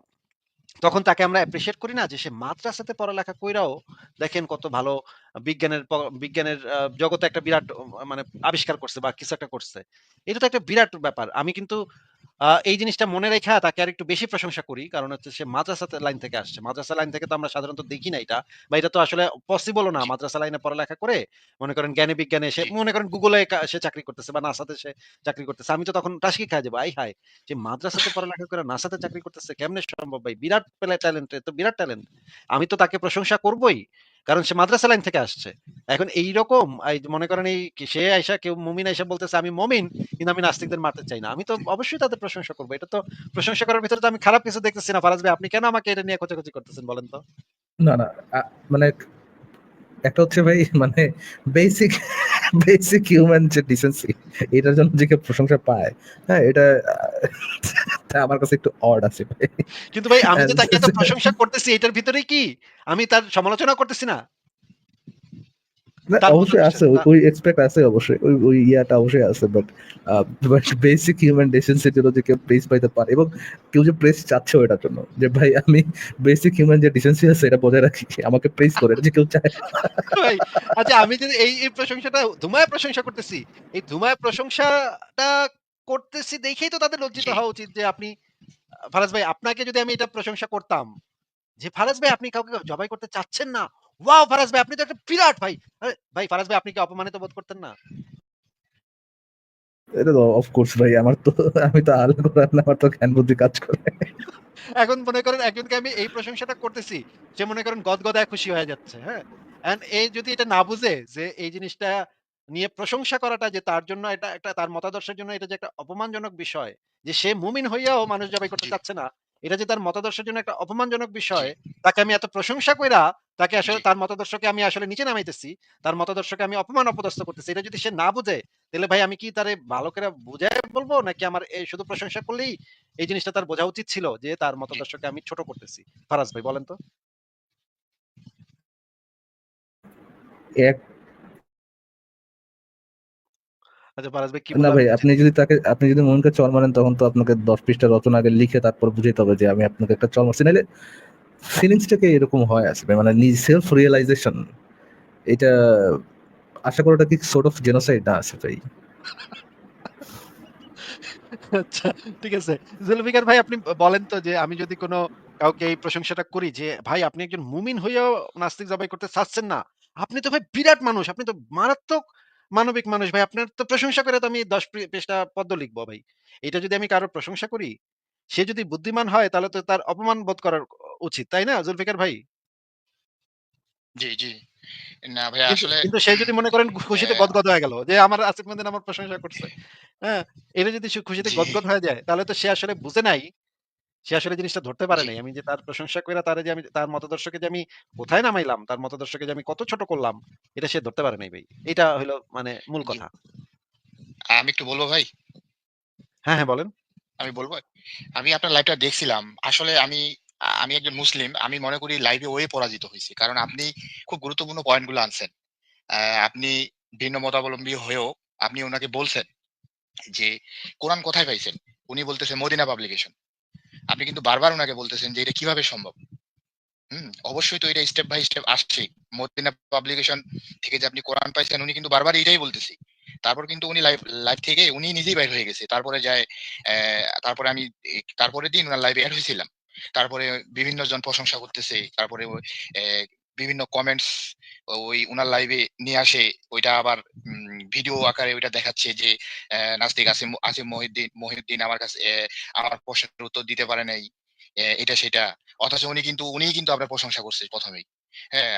তখন তাকে আমরা অ্যাপ্রিশিয়েট করি না যে সে মাদ্রাসাতে পড়ালেখা কইরাও দেখেন কত ভালো বিজ্ঞানের জগতে একটা বিরাট মানে আবিষ্কার করছে বা কিছু একটা করছে। এটা তো একটা বিরাট ব্যাপার। আমি কিন্তু এই জিনিসটা মনে রেখা তাকে আরেকটু বেশি প্রশংসা করি। কারণ হচ্ছে সে মাদ্রাসা লাইন থেকে আসছে। মাদ্রাসা লাইন থেকে তো আমরা সাধারণত দেখি না এটা। বা এটা তো আসলে পসিবলও না। জি, মাদ্রাসা লাইনে পড়ালেখা করে মনে করেন জ্ঞানে বিজ্ঞানে সে জি, মনে করেন গুগলে সে চাকরি করতেছে বা নাসাতে সে চাকরি করতেছে। আমি তো তখন টাসকি খায় যাবো। আই হায়! যে মাদ্রাসাতে পড়ালেখা করে নাসাতে চাকরি করতেছে কেমনে সম্ভব ভাই? বিরাট ট্যালেন্ট, এ তো বিরাট ট্যালেন্ট। আমি তো তাকে প্রশংসা করবই। কারণ সে মাদ্রাসা লাইন থেকে আসছে। এখন এইরকম মনে করেন সে আইসা কেউ মুমিন আইসা বলতেছে আমি মুমিন কিন্তু আমি নাস্তিকদের মারতে চাই না। আমি তো অবশ্যই তাদের প্রশংসা করব। এটা তো প্রশংসা করার ভিতরে তো আমি খারাপ কিছু দেখতেছি না। ফারাজ ভাই, আপনি কেন আমাকে এটা নিয়ে খোঁচাখুচি করতেছেন বলেন তো? না না, মানে একটা হচ্ছে ভাই, মানে বেসিক বেসিক হিউম্যান যে ডিসেন্সি, এটার জন্য যে কেউ প্রশংসা পায়, হ্যাঁ এটা তা আমার কাছে একটু অড আছে ভাই। কিন্তু ভাই আমি যে And তাকে এত প্রশংসা করতেছি এটার ভিতরেই কি আমি তার সমালোচনা করতেছি না? না, তার মতো অবশ্যই আছে, ওই এক্সপেক্ট আছে, অবশ্যই ওই ইয়াটা অবশ্যই আছে, বাট বেসিক হিউম্যান ডিসেন্সির জন্য যে কেউ প্রেস পাইতে পারে, এবং কেউ যে প্রেস চাচ্ছে এটার জন্য যে ভাই আমি বেসিক হিউম্যান যে ডিসেন্সি আছে এটা বজায় রাখি, আমাকে প্রেস করে, এটা যে কেউ চায়। ভাই, আচ্ছা আমি যদি এই প্রশংসাটা ধুমায় প্রশংসা করতেছি, এই ধুমায় প্রশংসাটা করতেছি দেখেই তো তাদের লজ্জিত জি, হওয়া উচিত যে আপনি ফারাজ ভাই, আপনাকে যদি আমি এটা প্রশংসা করতাম যে ফারাজ ভাই আপনি কাউকে জবাই করতে চাচ্ছেন না। ওয়াও ফারাজ ভাই, আপনি তো একটা বিরাট ভাই। আরে ভাই ফারাজ ভাই, আপনি কি অপমানিত বোধ করতেন না? এটা তো অফকোর্স ভাই, আমার তো, আমি তো আল কোরআন, আমার তো জ্ঞান বুদ্ধি কাজ করে। এখন মনে করেন একজনকে আমি এই প্রশংসাটা করতেছি, সে মনে করেন গদগদায় খুশি হয়ে যাচ্ছে, হ্যাঁ? এন্ড এই যদি এটা না বুঝে যে এই জিনিসটা নিয়ে প্রশংসা করাটা যে তার জন্য এটা একটা তার মতাদর্শের জন্য এটা যে একটা অপমানজনক বিষয়, যে সে মুমিন হইয়াও মানুষ জবাই করতে জি, চাচ্ছে না, এটা যে তার মতাদর্শের জন্য একটা অপমানজনক জি, বিষয়, তাকে আমি এত প্রশংসা কইরা তাকে আসলে জি, তার মতাদর্শকে আমি আসলে নিচে নামাইতেছি, তার মতাদর্শকে আমি অপমান অপদস্থ করতেছি। এটা যদি সে না বুঝে, তাহলে ভাই আমি কি তারে ভালো করে বুঝায় বলবো নাকি আমার এই শুধু প্রশংসা করলেই এই জিনিসটা তার বোঝা উচিত ছিল যে তার জি। মতাদর্শকে আমি ছোট করতেছি? ফারাজ ভাই বলেন তো। এক, আচ্ছা ফারাজ ভাই কি না বললো আমি ভাই, বুঝি নাই। আপনি যদি মনকে চর মারেন তখন তো আপনাকে 10 পৃষ্ঠা রচনা আগে লিখে তারপর বুঝাইতে হবে যে আমি আপনাকে একটা চর মারছি, নাহলে ফিলিংসটাকে এরকম হয় আসবে, মানে সেলফ রিয়েলাইজেশন, এটা আশা করাটা কি সোর্ট অফ জেনোসাইড না আছে ভাই? আচ্ছা, ঠিক আছে। জুলফিকার ভাই, আপনি বলেন তো যে আমি যদি কোনো কাউকে এই প্রশংসাটা করি যে ভাই আপনি একজন মুমিন হইয়াও নাস্তিক জবাই করতে চাচ্ছেন না। আপনি তো ভাই বিরাট মানুষ। আপনি তো মারাত্মক মানবিক মানুষ ভাই। আপনার তো প্রশংসা করে তো আমি ১০ পৃষ্ঠা পদ্য লিখব ভাই। এটা যদি আমি কারো প্রশংসা করি, সে যদি বুদ্ধিমান হয় তাহলে তো তার অপমান বোধ করার উচিত। তাই না জুলফিকার ভাই? জি, জি। না ভাইয়া কিন্তু আসলে কিন্তু সে যদি মনে করেন খুশিতে অ্যা গদগদ হয়ে গেল যে আমার আসিফ মহিউদ্দিন আমার প্রশংসা করছে। হ্যাঁ? এটা যদি সে খুশিতে জি, গদগদ হয়ে যায় তাহলে তো সে আসলে বুঝে নাই। সে আসলে জিনিসটা ধরতে পারে জি। নাই। আমি যে তার প্রশংসা কইরা তারে যে আমি তার মতাদর্শকে যে আমি কোথায় নামাইলাম, তার মতাদর্শকে যে আমি কত ছোট করলাম, এটা সে ধরতে পারে নাই ভাই। এটা হইলো মানে মূল জি। কথা। আমি একটু বলবো ভাই? হ্যাঁ, হ্যাঁ বলেন। আমি বলবো? আমি আপনার লাইভটা দেখছিলাম। আসলে আমি একজন মুসলিম। আমি মনে করি লাইভে ওয়ে পরাজিত হইছি। কারণ আপনি খুব গুরুত্বপূর্ণ পয়েন্ট গুলো আনছেন। আপনি ভিন্ন মতাবলম্বী হয়েও আপনি উনাকে বলছেন যে, "কোরআন কোথায় পাইছেন?" উনি বলতেছে, "মদিনা পাবলিকেশন।" আপনি কিন্তু বারবার উনাকে বলতেছেন যে, "এটা কিভাবে সম্ভব?" অবশ্যই তো এটা স্টেপ বাই স্টেপ আসছেই। মদিনা পাবলিকেশন থেকে যে আপনি কোরআন পাইছেন উনি কিন্তু বারবার এটাই বলতেছি। তারপর কিন্তু উনি লাইভ থেকে উনি নিজেই বাইর হয়ে গেছে। তারপরে যায় তারপরে আমি তারপরের দিন উনার লাইভে এড হইছিলাম। তারপরে বিভিন্ন জন প্রশংসা করতেছে। তারপরে বিভিন্ন কমেন্টস ওই উনার লাইভে নিয়ে আসে। ওইটা আবার ভিডিও আকারে ওইটা দেখাচ্ছে যে নাস্তিক আসিফ মহিউদ্দিন আমার কাছে আমার প্রশ্নের উত্তর দিতে পারে নাই। এটা সেটা। অথচ উনিই কিন্তু আপনার প্রশংসা করছে ১ম এই। হ্যাঁ?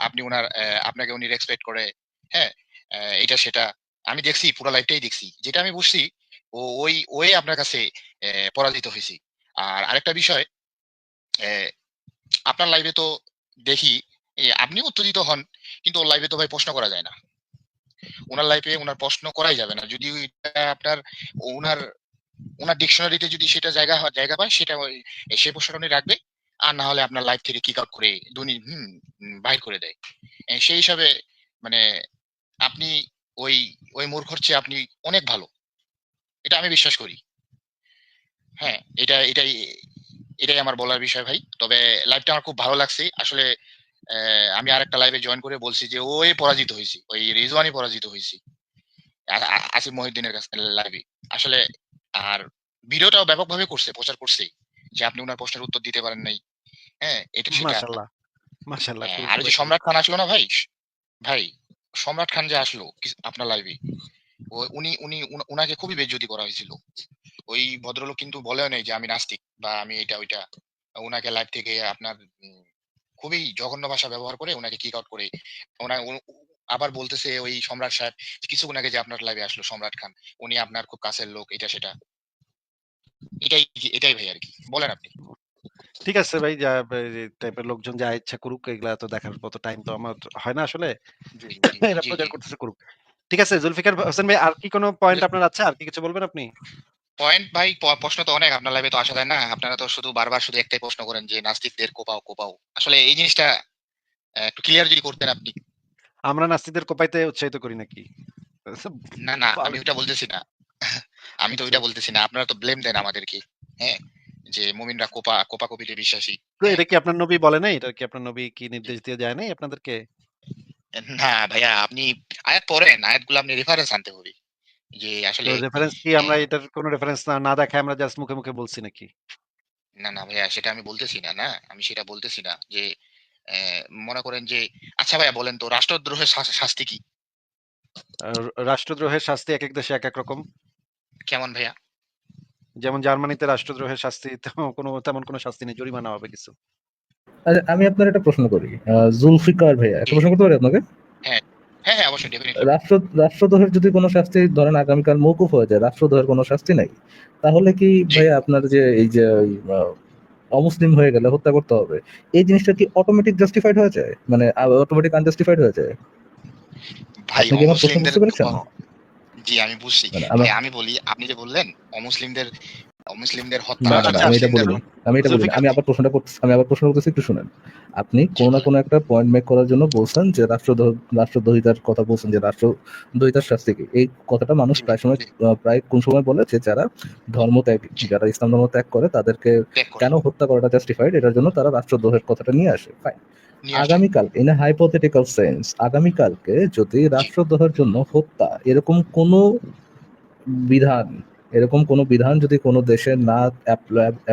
আপনি আপনাকে উনি রেসপেক্ট করে। হ্যাঁ? এটা সেটা। আমি দেখছি পুরা লাইভটাই দেখছি। যেটা আমি বুঝছি ওই আপনার কাছে পরাজিত হইছি। আর আরেকটা বিষয় অ্যা আপনার লাইভে তো দেখি আপনি উত্তেজিত হন। কিন্তু ওর লাইভে তো ভাই প্রশ্ন করা যায় না। উনার লাইভে উনার প্রশ্ন করাই যাবে না। যদি ওইটা আপনার উনার উনার ডিকশনারিতে যদি সেটা জায়গা পায় সেটা সেই প্রশ্নটা উনি রাখবে। আর না হলে আপনার লাইফ থেকে কিক আউট করে বাহির করে দেয়। সেই হিসাবে মানে আপনি ওই ওই মূর্খর চেয়ে আপনি অনেক ভালো। এটা আমি বিশ্বাস করি। হ্যাঁ, এটাই আমার বলার বিষয় ভাই। তবে লাইভটা আমার খুব ভালো লাগছে। আসলে আমি আরেকটা লাইভে জয়েন করে বলছি যে ওই পরাজিত হইছি। ওই রিজওয়ানই পরাজিত হইছি। আসিফ মহিউদ্দিনের কাছে লাইভে। আসলে আর ভিডিওটাও ব্যাপকভাবে করছে, প্রচার করছেই। যে আপনি উনার প্রশ্নের উত্তর দিতে পারেন নাই। হ্যাঁ? এটা সেটা। মাশাআল্লাহ, মাশাআল্লাহ হ্যাঁ, খুবই আর ওই যে শুভেচ্ছা। সম্রাট খান আসলো না ভাই? ভাই, সম্রাট খান যে আসলো আপনার লাইভে, ও উনি উনি উনা উনাকে খুবই বেইজ্জতি করা হয়েছিল। ওই ভদ্রলোক কিন্তু বলেও নাই যে আমি নাস্তিক বা আমি এইটা ওইটা। উনাকে লাইভ থেকে আপনার খুবই জঘন্য ভাষা ব্যবহার করে উনাকে কিক আউট করে উনা উ আবার বলতেছে ওই সম্রাট সাহেব কিছুক্ষণ আগে যে আপনার লাইভে আসলো সম্রাট খান। উনি আপনার খুব কাছের লোক এটা সেটা। এটাই ভাই আরকি। বলেন আপনি। ঠিক আছে ভাই যা এই টাইপের লোকজন যা ইচ্ছা করুক এগুলা তো দেখার মতো টাইম তো আমার হয় না আসলে। জি, জি, এরা জি, জি। প্রচার করতেছে করুক। ঠিক আছে জুলফিকার হোসেন ভাই আর কি কোন পয়েন্ট আপনার আছে? আর কি কিছু বলবেন আপনি? পয়েন্ট ভাই প্রশ্ন তো অনেক আপনার লাইভে তো আসা যায় না। আপনারা তো শুধু বারবার শুধু একটাই প্রশ্ন করেন যে নাস্তিকদের কোপাও, কোপাও। আসলে এই জিনিসটা একটু ক্লিয়ার যদি করতেন আপনি। আমরা নাস্তিকদের কোপাইতে উৎসাহিত করি নাকি? না, না আমি বলেন ওইটা কি? বলতেছি না। আমি তো আচ্ছা। ওইটা বলতেছি না। আপনারা তো ব্লেম দেন আমাদেরকে। হ্যাঁ? যে মুমিনরা কোপাকুপিতে বিশ্বাসী। তো হ্যাঁ? এটা কি আপনার নবী বলে নাই? এটা কি আপনার নবী কি নির্দেশ দিয়ে যায় নাই আপনাদেরকে? না ভাইয়া আপনি আয়াত পড়েন। আয়াতগুলো আপনি রেফারেন্স আনতে হবে। যে তো আসলে রেফারেন্স কি অ্যা আমরা এটার কোন রেফারেন্স না দেখায় আমরা জাস্ট মুখে, মুখে বলছি নাকি? না, না ভাইয়া সেটা আমি বলতেছি না, না। আমি সেটা বলতেছি না যে মনে করেন যে আচ্ছা ভাইয়া বলেন তো রাষ্ট্রদ্রোহের শাস্তি কি? রাষ্ট্রদ্রোহের শাস্তি একেক দেশে একেক রকম। কেমন ভাইয়া? যেমন জার্মানিতে রাষ্ট্রদ্রোহের শাস্তি তেমন কোনো শাস্তি নেই। জরিমানা হবে কিছু। আচ্ছা, আমি আপনার একটা প্রশ্ন করি। জুলফিকার ভাইয়া, একটা জি। প্রশ্ন করতে পারি আপনাকে? হ্যাঁ। হ্যাঁ, হ্যাঁ অবশ্যই ডেফিনিটলি। রাষ্ট্র রাষ্ট্রদ্রোহের যদি কোনো শাস্তি ধরেন আগামীকাল মওকুফ হয়ে যায়, রাষ্ট্রদ্রোহের কোনো শাস্তি নাই, তাহলে কি জি। ভাইয়া আপনার যে এই যে অমুসলিম হয়ে গেলে হত্যা করতে হবে, এই জিনিসটা কি অটোমেটিক জাস্টিফাইড হয়ে যায়? মানে অটোমেটিক আনজাস্টিফাইড হয়ে যায়? ভাই আপনি কি আমার প্রশ্ন অমুসলিমদের বুঝতে পেরেছেন? অ জি আমি বুঝছি। মানে ভাই আমার আমি বলি, আপনি যে বললেন অমুসলিমদের অমুসলিমদের হত্যা না, না, না, আচ্ছা আমি এটা অমুসলিমদের বলিনি। আমি এটা বলিনি। জুলফিকার আমি আবার প্রশ্ন করতেছি, একটু শুনেন। আপনি জি কোনো না বলেন। কোনো একটা পয়েন্ট মেক করার জন্য বলছেন যে রাষ্ট্রদ্রোহিতার কথা বলছেন, যে রাষ্ট্রদ্রোহিতার শাস্তি কি? এই কথাটা মানুষ জি, প্রায় জি। কোন সময় বলে যে যারা ধর্ম ত্যাগ জি, যারা ইসলাম ধর্ম ত্যাগ করে তাদেরকে ত্যাগ করে। কেন হত্যা করাটা জাস্টিফাইড, এটার জন্য তারা রাষ্ট্রদ্রোহের কথাটা নিয়ে আসে। ফাইন। নিয়ে আসে। আগামীকাল ইন এ হাইপোথেটিক্যাল সেন্স আগামীকালকে যদি জি, রাষ্ট্রদ্রোহের জন্য হত্যা বিধান এরকম কোনো বিধান যদি কোনো দেশে না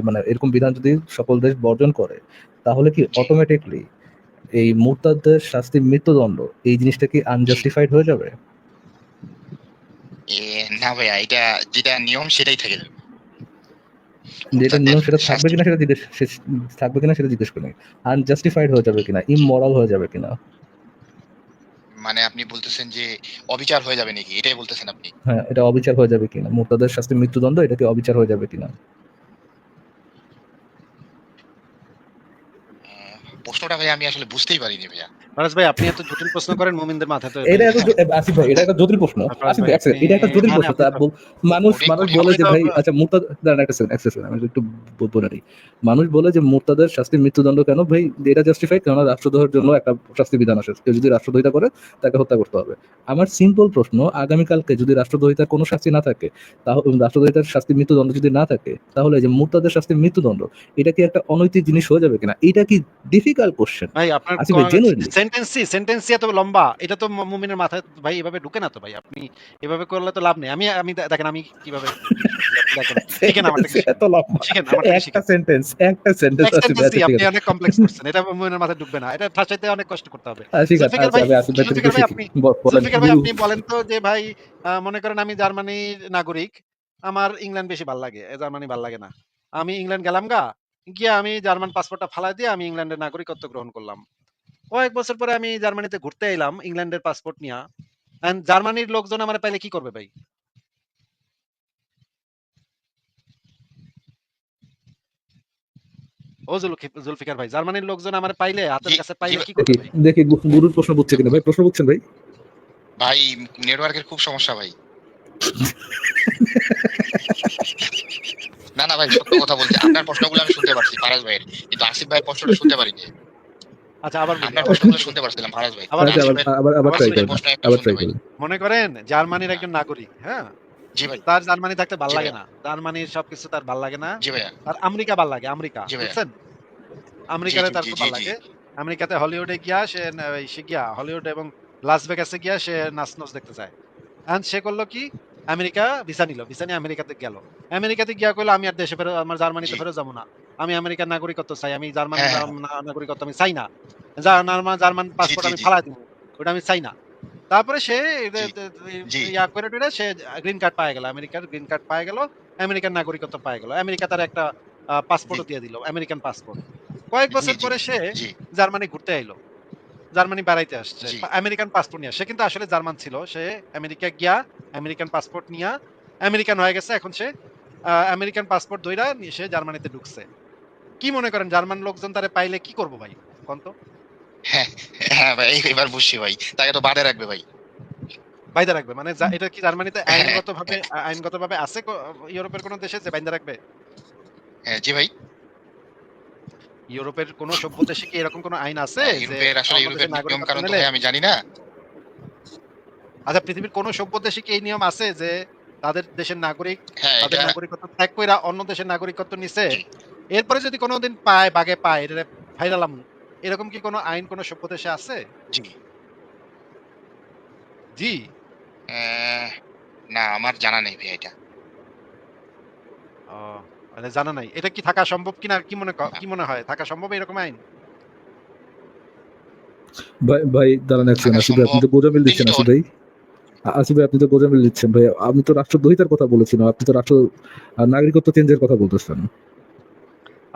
মানে এরকম বিধান যদি সকল দেশ বর্জন করে, তাহলে কি জি, অটোমেটিকলি এই মুরতাদদের শাস্তি মৃত্যুদণ্ড, এই জিনিসটা কি জি। আনজাস্টিফাইড হয়ে যাবে? না ভাইয়া এটা যেটা নিয়ম সেটাই থেকে যাবে। যেটা নিয়ম সেটা থাকবে কিনা সেটা থাকবে কিনা সেটা জিজ্ঞেস করি। আনজাস্টিফাইড হয়ে যাবে কিনা, ইমমরাল হয়ে যাবে কিনা। মানে আপনি বলতেছেন যে অবিচার হয়ে যাবে নাকি, এটাই বলতেছেন আপনি? হ্যাঁ, এটা অবিচার হয়ে যাবে কিনা, মুরতাদের শাস্তি মৃত্যুদণ্ড, এটা কি অবিচার হয়ে যাবে কিনা। প্রশ্নটা ভাই আমি আসলে বুঝতেই পারিনি ভাইয়া। ফারাজ ভাই আপনি এত জটিল প্রশ্ন করেন মুমিনদের মাথায় তো এটা এত আসিফ ভাই, এটা একটা জটিল প্রশ্ন। ফারাজ আসিফ ভাই ভাই, এক সেকেন্ড, এটা একটা জটিল মানে প্রশ্ন। আপনি তো মানুষ কঠিন মানুষ কঠিন বলে যে তো ভাই, আচ্ছা মুরতাদ, দাঁড়ান একটা সেকেন্ড, আমি একটু বলে নিই। মানুষ বলে যে মুরতাদের শাস্তি মৃত্যুদণ্ড কেন ভাই, এটা জাস্টিফাইড কারণ রাষ্ট্রদ্রোহের জন্য একটা শাস্তি বিধান আছে, কেউ যদি রাষ্ট্রদ্রোহিতা করে তাকে হত্যা করতে হবে। আমার সিম্পল প্রশ্ন, আগামীকালকে যদি রাষ্ট্রদ্রোহিতার কোনো শাস্তি না থাকে, তাহলে রাষ্ট্রদ্রোহিতার শাস্তি মৃত্যুদণ্ড যদি না থাকে, তাহলে যে মুরতাদের শাস্তি মৃত্যুদণ্ড, এটা কি একটা অনৈতিক জিনিস হয়ে যাবে কিনা? এটা কি ডিফিকাল্ট কোশ্চেন ভাই আপনার আসিফ ভাই, জেনুইনলি। সেন্টেন্সই এত লম্বা, এটা তো মুমিনের মাথায় ভাই এভাবে ঢুকে না তো ভাই। আপনি এভাবে করলে তো লাভ নেই। আমি আমি দেখেন আমি কিভাবে দেখেন, শিখেন আমার থেকে, এত লম্বা শিখেন আমার থেকে, একটা শিখেন। সেন্টেন্স আসিফ ভাই, আচ্ছা, ঠিক আপনি আছে। অনেক কমপ্লেক্স করছেন, এটা মুমিনের মাথায় ঢুকবে না, এটা ঠাসাইতে অনেক কষ্ট করতে হবে। ঠিক আছে, জুলফিকার ভাই, আমি আসিফ ভাই থেকে একটু শিখি। আপনি বলেন গুরু। আপনি বলেন তো যে ভাই মনে করেন আমি জার্মানির নাগরিক, আমার ইংল্যান্ড বেশি ভাল লাগে, জার্মানি ভাল লাগে না। আমি ইংল্যান্ড গেলাম গিয়ে আমি জার্মান পাসপোর্টটা ফালাই দিয়ে আমি ইংল্যান্ডের নাগরিকত্ব গ্রহণ করলাম। কয়েক বছর পরে আমি জার্মানিতে ঘুরতে এলাম ইংল্যান্ডের পাসপোর্ট নিয়ে। জার্মানির লোকজন আমার পাইলে কি করবে ভাই? ও জুলফিকার ভাই, জার্মানির লোকজন আমার পাইলে, হাতের জি কাছে জি পাইলে ভাই। কি করবে দেখি ভাই? দেখি গুরুর প্রশ্ন বুঝছে কিনা ভাই, প্রশ্ন বুঝছেন ভাই? ভাই নেটওয়ার্কের খুব সমস্যা ভাই। না না ভাই, সত্য কথা বলছি, আপনার প্রশ্নগুলো আমি শুনতে পারছি ফারাজ ভাইয়ের, কিন্তু আসিফ ভাইয়ের প্রশ্নটা শুনতে পারিনি। আচ্ছা আবার বলি, আপনার প্রশ্নগুলো শুনতে পারছিলাম ফারাজ ভাই, আবার আচ্ছা, আসিফ বলি। ভাইয়ের আবার আবার ট্রাই বলি, করেন, প্রশ্ন একটা আবার শুনতে ট্রাই পাই। করেন। মনে করেন জার্মানির একজন নাগরিক, হ্যাঁ, জি ভাই। তার জার্মানি থাকতে ভাল জি লাগে ভাইয়া। না, জার্মানির সবকিছু তার ভাল লাগে না, জি ভাইয়া। আর আমেরিকা ভাল লাগে, আমেরিকা, জি ভাইয়া। বুঝছেন? জি আমেরিকাতে জি তার জি খুব জি ভাল জি। লাগে। আমেরিকাতে হলিউডে গিয়া সে গিয়া হলিউড এবং লাস ভেগাসে গিয়া সে নাচ দেখতে যায়। এন্ড সে করলো কি, আমেরিকা ভিসা নিল, ভিসা নিয়ে আমেরিকাতে গেল। আমেরিকাতে গিয়া কইলো আমি আর দেশে ফেরত, আমার জার্মানিতে জি। ফেরত যাবো না, আমি আমেরিকার নাগরিকত্ব চাই, আমি জার্মান হ্যাঁ হ্যাঁ। নাগরিকত্ব আমি চাই না, জার্মান জি পাসপোর্ট জি আমি জি ফালাই দিব, ওটা আমি চাই না। তারপরে সে জি জি ইয়া করে টুরে সে গ্রিন কার্ড পায় গেল, আমেরিকার গ্রিন কার্ড পায় গেল, আমেরিকার নাগরিকত্ব পায় গেল, আমেরিকা তার একটা জি পাসপোর্টও দিয়ে দিল, আমেরিকান পাসপোর্ট। কয়েক জি বছর জি পরে সে জি জার্মানি ঘুরতে আইলো, জার্মানি বেড়াইতে আসছে, জি আমেরিকান পাসপোর্ট নিয়ে। সে কিন্তু আসলে জার্মান ছিল, সে আমেরিকা গিয়া আমেরিকান পাসপোর্ট নিয়া আমেরিকান হয়ে গেছে। এখন সে আমেরিকান পাসপোর্ট ধইরা সে জার্মানিতে ঢুকছে। কি মনে করেন জার্মান লোকজন তারে পাইলে কি করবো ভাই, কোন তো? হ্যাঁ হ্যাঁ ভাই, এবার বুঝছি ভাই, তাকে তো বাঁধে রাখবে ভাই। বাইন্ধা রাখবে মানে এটা কি জার্মানিতে হ্যাঁ আইনগতভাবে আছে ইউরোপের কোন দেশে যে বাইন্ধা রাখবে? হ্যাঁ জি ভাই। ইউরোপের কোন সভ্য দেশে কি এরকম কোন আইন আছে যে ইউরোপের আসলে অন্য ইউরোপের দেশের নিয়ম নাগরিকত্ব কানুন তো নিলে? ভাই আমি জানি না। আচ্ছা, পৃথিবীর কোন সভ্য দেশে কি এই নিয়ম আছে যে তাদের দেশের নাগরিক হ্যাঁ তাদের এটা। নাগরিকত্ব ত্যাগ কইরা অন্য দেশের নাগরিকত্ব নিছে, জি এরপরে যদি কোনোদিন পায়, বাগে পায়, এটা ফাইরালাম, এরকম কি কোনো আইন কোন সভ্য দেশে আছে? জি। জি। আহ, না আমার জানা নেই ভাই এটা। ও, মানে জানা নাই। এটা কি থাকা সম্ভব কিনা, না। কি মনে হয় থাকা সম্ভব এরকম আইন? ভাই ভাই, দাঁড়ান এক সেকেন্ড, থাকা আসিফ ভাই, আপনি সম্ভব তো গোজামিল দিচ্ছেন। কিন্তু আসিফ ভাই, আসিফ ভাই, আপনি তো গোজামিল দিচ্ছেন ভাই। আমি তো রাষ্ট্রদ্রোহিতার কথা বলেছি না, আপনি তো নাগরিকত্ব চেঞ্জের কথা বলতেছেন।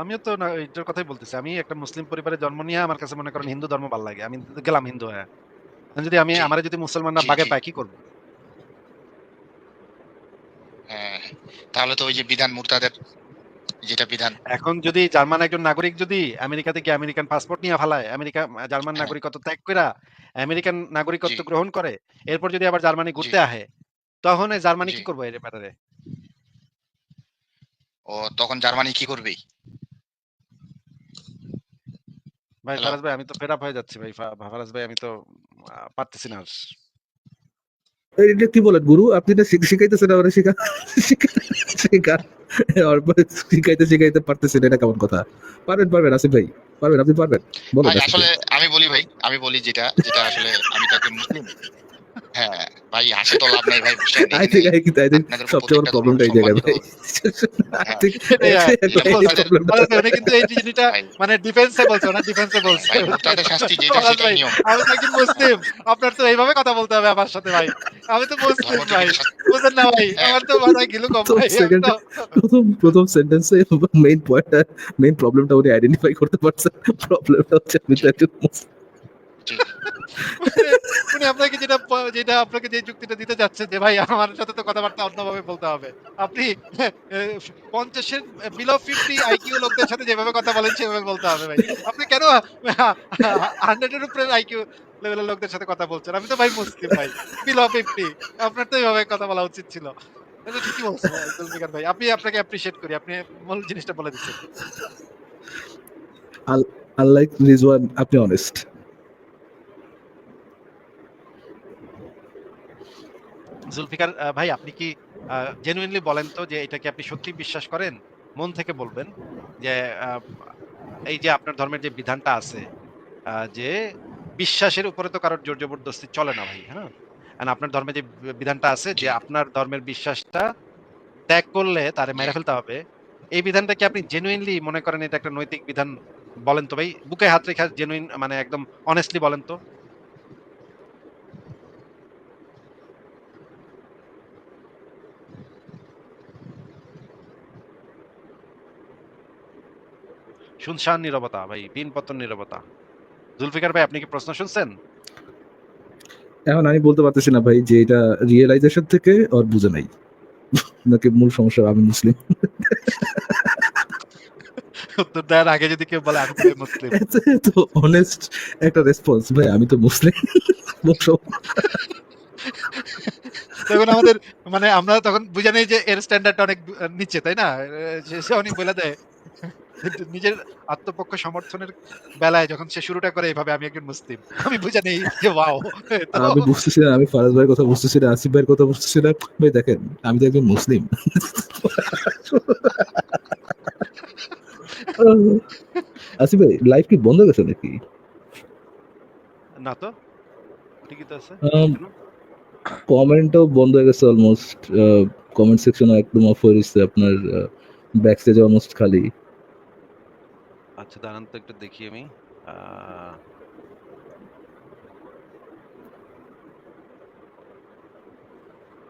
আমিও তো এটার কথাই বলতেছি। আমি একটা মুসলিম পরিবারে জন্ম নিয়ে আমার কাছে মনে করেন হিন্দু ধর্ম ভালো লাগে, আমি গেলাম হিন্দু হয়ে। যদি জি আমারে যদি মুসলমানরা জি বাগে জি। পায় কি করব? হ্যাঁ, তাহলে তো ওই যে বিধান মুরতাদের, যেটা বিধান। এখন যদি জার্মান একজন নাগরিক যদি আমেরিকাতে গিয়ে আমেরিকান পাসপোর্ট নিয়ে ফালায়, জার্মান হ্যাঁ নাগরিকত্ব ত্যাগ কইরা আমেরিকান জি নাগরিকত্ব গ্রহণ করে, এরপর যদি আবার জার্মানি জি ঘুরতে আহে, তখন এই জার্মানি জি। কি করবে এর ব্যাপারে? ও তখন জার্মানি কি করবে? ভাই হ্যালো। ফারাজ ভাই, আমি তো ফেড আপ হয়ে যাচ্ছি ভাই। ফারাজ ভাই, আমি তো পারতেছি না আর। এটা কি বলেন গুরু, আপনি এটা শিখাইতেছেন আমার, শিখা শিখাইতে শিখাইতে পারতেছেন, এটা কেমন কথা? পারবেন আসিফ ভাই, আপনি পারবেন, বলেন ভাই আসিফ আসলে ভাই। আমি বলি ভাই, আমি বলি যেটা যেটা আসলে আমি তো একজন মুসলিম। হ্যাঁ ভাই, হাসে তো লাভ নাই ভাই, বিষয় নেই। আই থিঙ্ক আপনাদের সবচেয়ে বড় প্রত্যেকটা প্রবলেমটা এই জায়গায় ভাই। আই থিঙ্ক এটাই, এটা বলছে। প্রবলেমটা ফরাজ ভাই, উনি কিন্তু এই জিনিসটা ভাই, মানে ডিফেন্সে বলছে, ওনার ডিফেন্সে বলছে। ভাই মুরতাদের শাস্তি যেটা ফরাজ সেটাই ভাই, নিয়ম। আমি তো একজন মুসলিম, আপনার তো এইভাবে কথা বলতে হবে আমার সাথে ভাই। আমি তো মুসলিম ধর্ম থেকে ভাই, শাস্তি। বুঝেন না ভাই, আমার তো মাথায় গিলু কম ভাই। আমি তো প্রথম সেন্টেন্সে মেইন পয়েন্টটা, মেইন প্রবলেমটা উনি আইডেন্টিফাই করতে পারছেন। প্রবলেমটা হচ্ছে আমি তো একজন মুসলিম। মানে উনি আপনাকে যেটা আপনাকে যে যুক্তিটা দিতে যাচ্ছে যে ভাই আমার সাথে তো কথাবার্তা অন্যভাবে বলতে হবে, আপনি 50-এর বিলো 50 আইকিউ লোকদের সাথে যেভাবে কথা বলেন সেভাবে বলতে হবে ভাই। আপনি কেন 100 এর উপরে আইকিউ লেভেলের লোকদের সাথে কথা বলছেন? আমি তো ভাই মুসলিম ভাই, বিলো 50, আপনার তো এইভাবে কথা বলা উচিত ছিল। এটা ঠিকই বলছেন জুলফিকার ভাই, আপনি আপনাকে অ্যাপ্রিশিয়েট করি, আপনি মূল জিনিসটা বলে দিচ্ছেন। আনলাইক রিজওয়ান, আপনি অনেস্ট। জুলফিকার ভাই, আপনি কি জেনুইনলি বলেন তো যে এটা কি আপনি সত্যি বিশ্বাস করেন? মন থেকে বলবেন যে এই যে আপনার ধর্মের যে বিধানটা আছে, যে বিশ্বাসের উপরে তো কারোর জোর জবরদস্তি চলে না ভাই, হ্যাঁ? আর আপনার ধর্মে যে বিধানটা আছে যে আপনার ধর্মের বিশ্বাসটা ত্যাগ করলে তারে মেরে ফেলতে হবে, এই বিধানটা কি আপনি জেনুইনলি মনে করেন এটা একটা নৈতিক বিধান? বলেন তো ভাই, বুকে হাত রেখে জেনুইন মানে একদম অনেস্টলি বলেন তো। শুনশান নীরবতা ভাই, পিন পতন নীরবতা। জুলফিকার ভাই, আপনি কি প্রশ্ন শুনছেন? এখন আমি বলতে পারতেছি না ভাই যে এটা রিয়েলাইজেশন থেকে আর বুঝে নাই নাকি মূল সমস্যা আমি মুসলিম। উত্তর দেওয়ার আগে যদি কেউ বলে আমি তো মুসলিম, তো অনেস্ট একটা রেসপন্স, ভাই আমি তো মুসলিম। তখন আমাদের মানে আমরা তখন বুঝে নেই যে এর স্ট্যান্ডার্ডটা অনেক নিচে, তাই না? সে অনেক বলে দেয় নিজের আত্মপক্ষ সমর্থনের বেলায় যখন সে শুরুটা করে এইভাবে, আমি একজন মুসলিম, আমি বুঝে নেই যে ওয়াও। আমি বুঝতেছি না, আমি ফারাজ ভাইয়ের কথা বুঝতেছি না, আসিফ ভাইয়ের কথা বুঝতেছি না। ভাই দেখেন, আমি তো একজন মুসলিম। আসিফ ভাই, লাইভ কি বন্ধ গেছে নাকি? না তো, ঠিকই তো আছে। কমেন্টও বন্ধ হয়ে গেছে অলমোস্ট। কমেন্ট সেকশন একদম অফ হয়ে গেছে, আপনার ব্যাক স্টেজ অলমোস্ট খালি। আচ্ছা দাঁড়ান তো একটু দেখি আমি।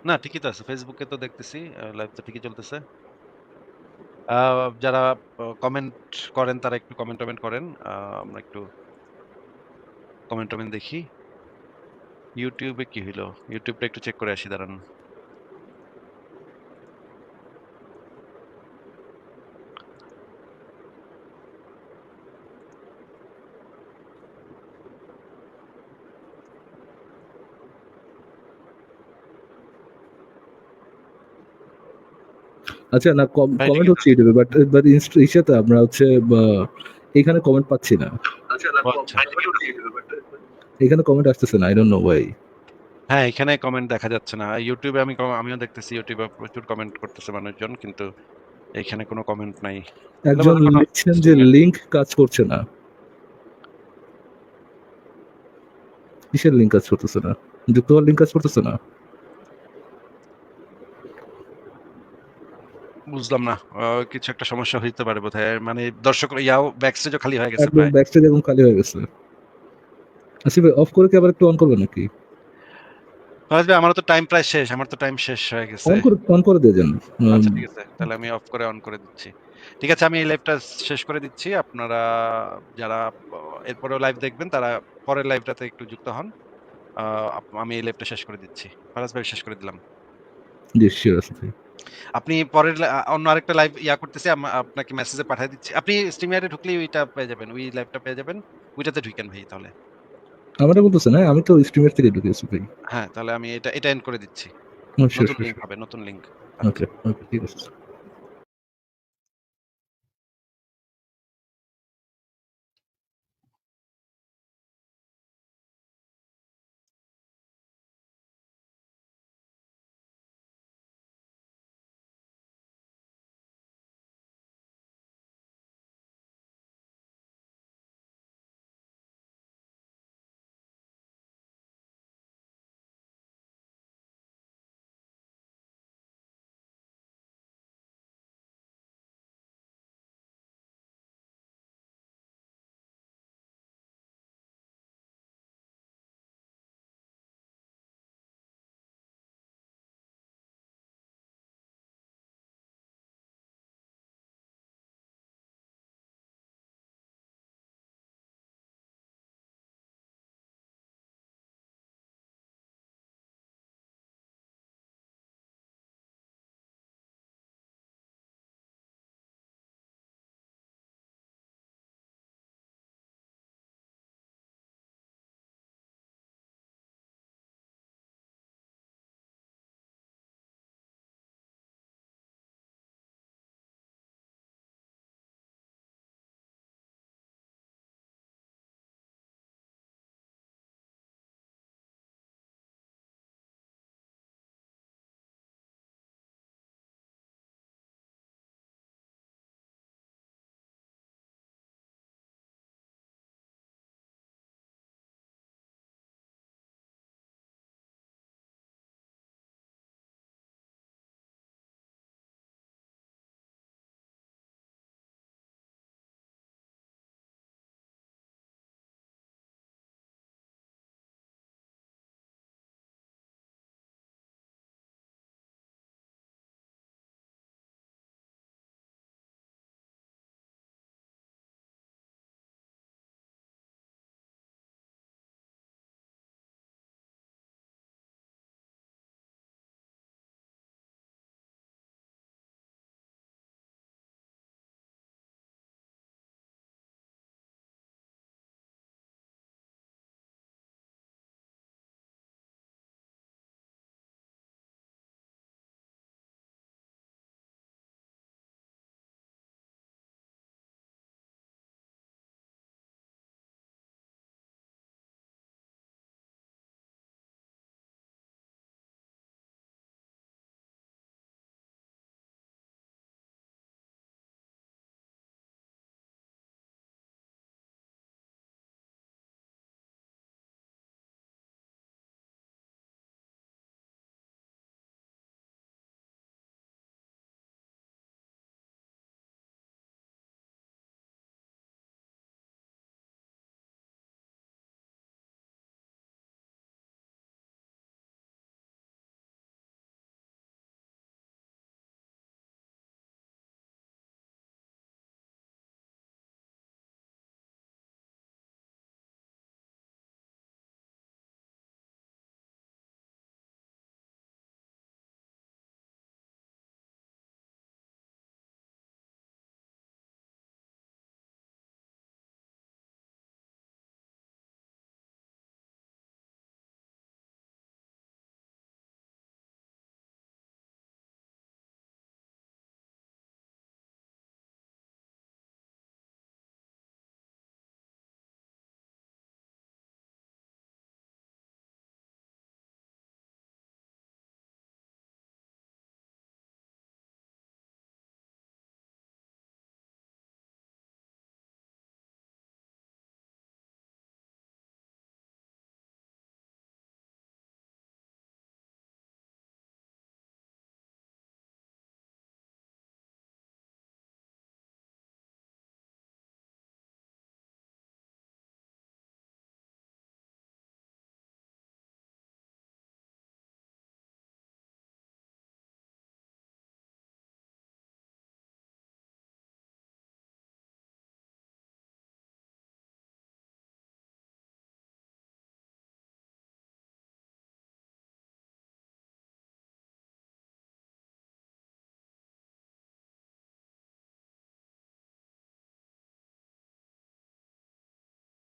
না ঠিকই তো আছে, ফেসবুকে তো দেখতেছি লাইভ তো ঠিকই চলতেছে। যারা কমেন্ট করেন তারা একটু কমেন্ট করেন, আমরা একটু কমেন্ট দেখি। ইউটিউবে কি হইলো, ইউটিউবটা একটু চেক করে আসি, দাঁড়ান। আচ্ছা না, কমেন্ট হচ্ছে ইউটিউবে, বাট ইনস্টাতে আমরা হচ্ছে এখানে কমেন্ট পাচ্ছি না। এখানে কমেন্ট আসতেছে না, আই ডোন্ট নো ওয়াই। হ্যাঁ, এখানে কমেন্ট দেখা যাচ্ছে না। ইউটিউবে আমিও দেখতেছি, ইউটিউবে প্রচুর কমেন্ট করতেছে মানুষজন, কিন্তু এখানে কোনো কমেন্ট নাই। একজন লিখছেন যে লিংক কাজ করছে না। কিসের লিংক কাজ করতেছে না? যুক্ত হওয়ার লিংক কাজ করতেছে না? বুঝলাম না, কিছু একটা সমস্যা হইতে পারে বোধহয়। মানে দর্শক ইয়াও ব্যাকস্টেজও খালি হয়ে গেছে একদম প্রায়। ব্যাকস্টেজ একদম খালি হয়ে গেছে। আসিফ ভাই, অফ করে কি আবার একটু অন করবে নাকি? ফরাজ ভাই, আমারও তো টাইম প্রায় শেষ, আমার তো টাইম শেষ হয়ে গেছে। অন করে দিয়ে যান। আচ্ছা ঠিক আছে, তাহলে আমি অফ করে অন করে দিচ্ছি। ঠিক আছে, আমি এই লাইভটা শেষ করে দিচ্ছি। আপনারা যারা এরপরেও লাইভ দেখবেন তারা পরের লাইভটাতে একটু যুক্ত হন। আমি এই লাইভটা শেষ করে দিচ্ছি। ফরাজ ভাই, শেষ করে দিলাম। জি শিওর আছে ভাই। আপনি পরের অন্য আরেকটা লাইভ করতেছি, আপনাকে মেসেজে পাঠিয়ে দিচ্ছি। আপনি স্ট্রিমিয়ারে ঢুকলেই ওইটা পেয়ে যাবেন, ওই লাইভটা পেয়ে যাবেন। ওইটাতে ঢুকেন ভাই তাহলে। আমারটা বলতেছে না, আমি তো স্ট্রিমের থেকে ঢুকেছি ভাই। হ্যাঁ, তাহলে আমি এটা এন্ড করে দিচ্ছি। শিওর নতুন লিংক হবে, নতুন লিংক। ওকে ওকে ঠিক আছে।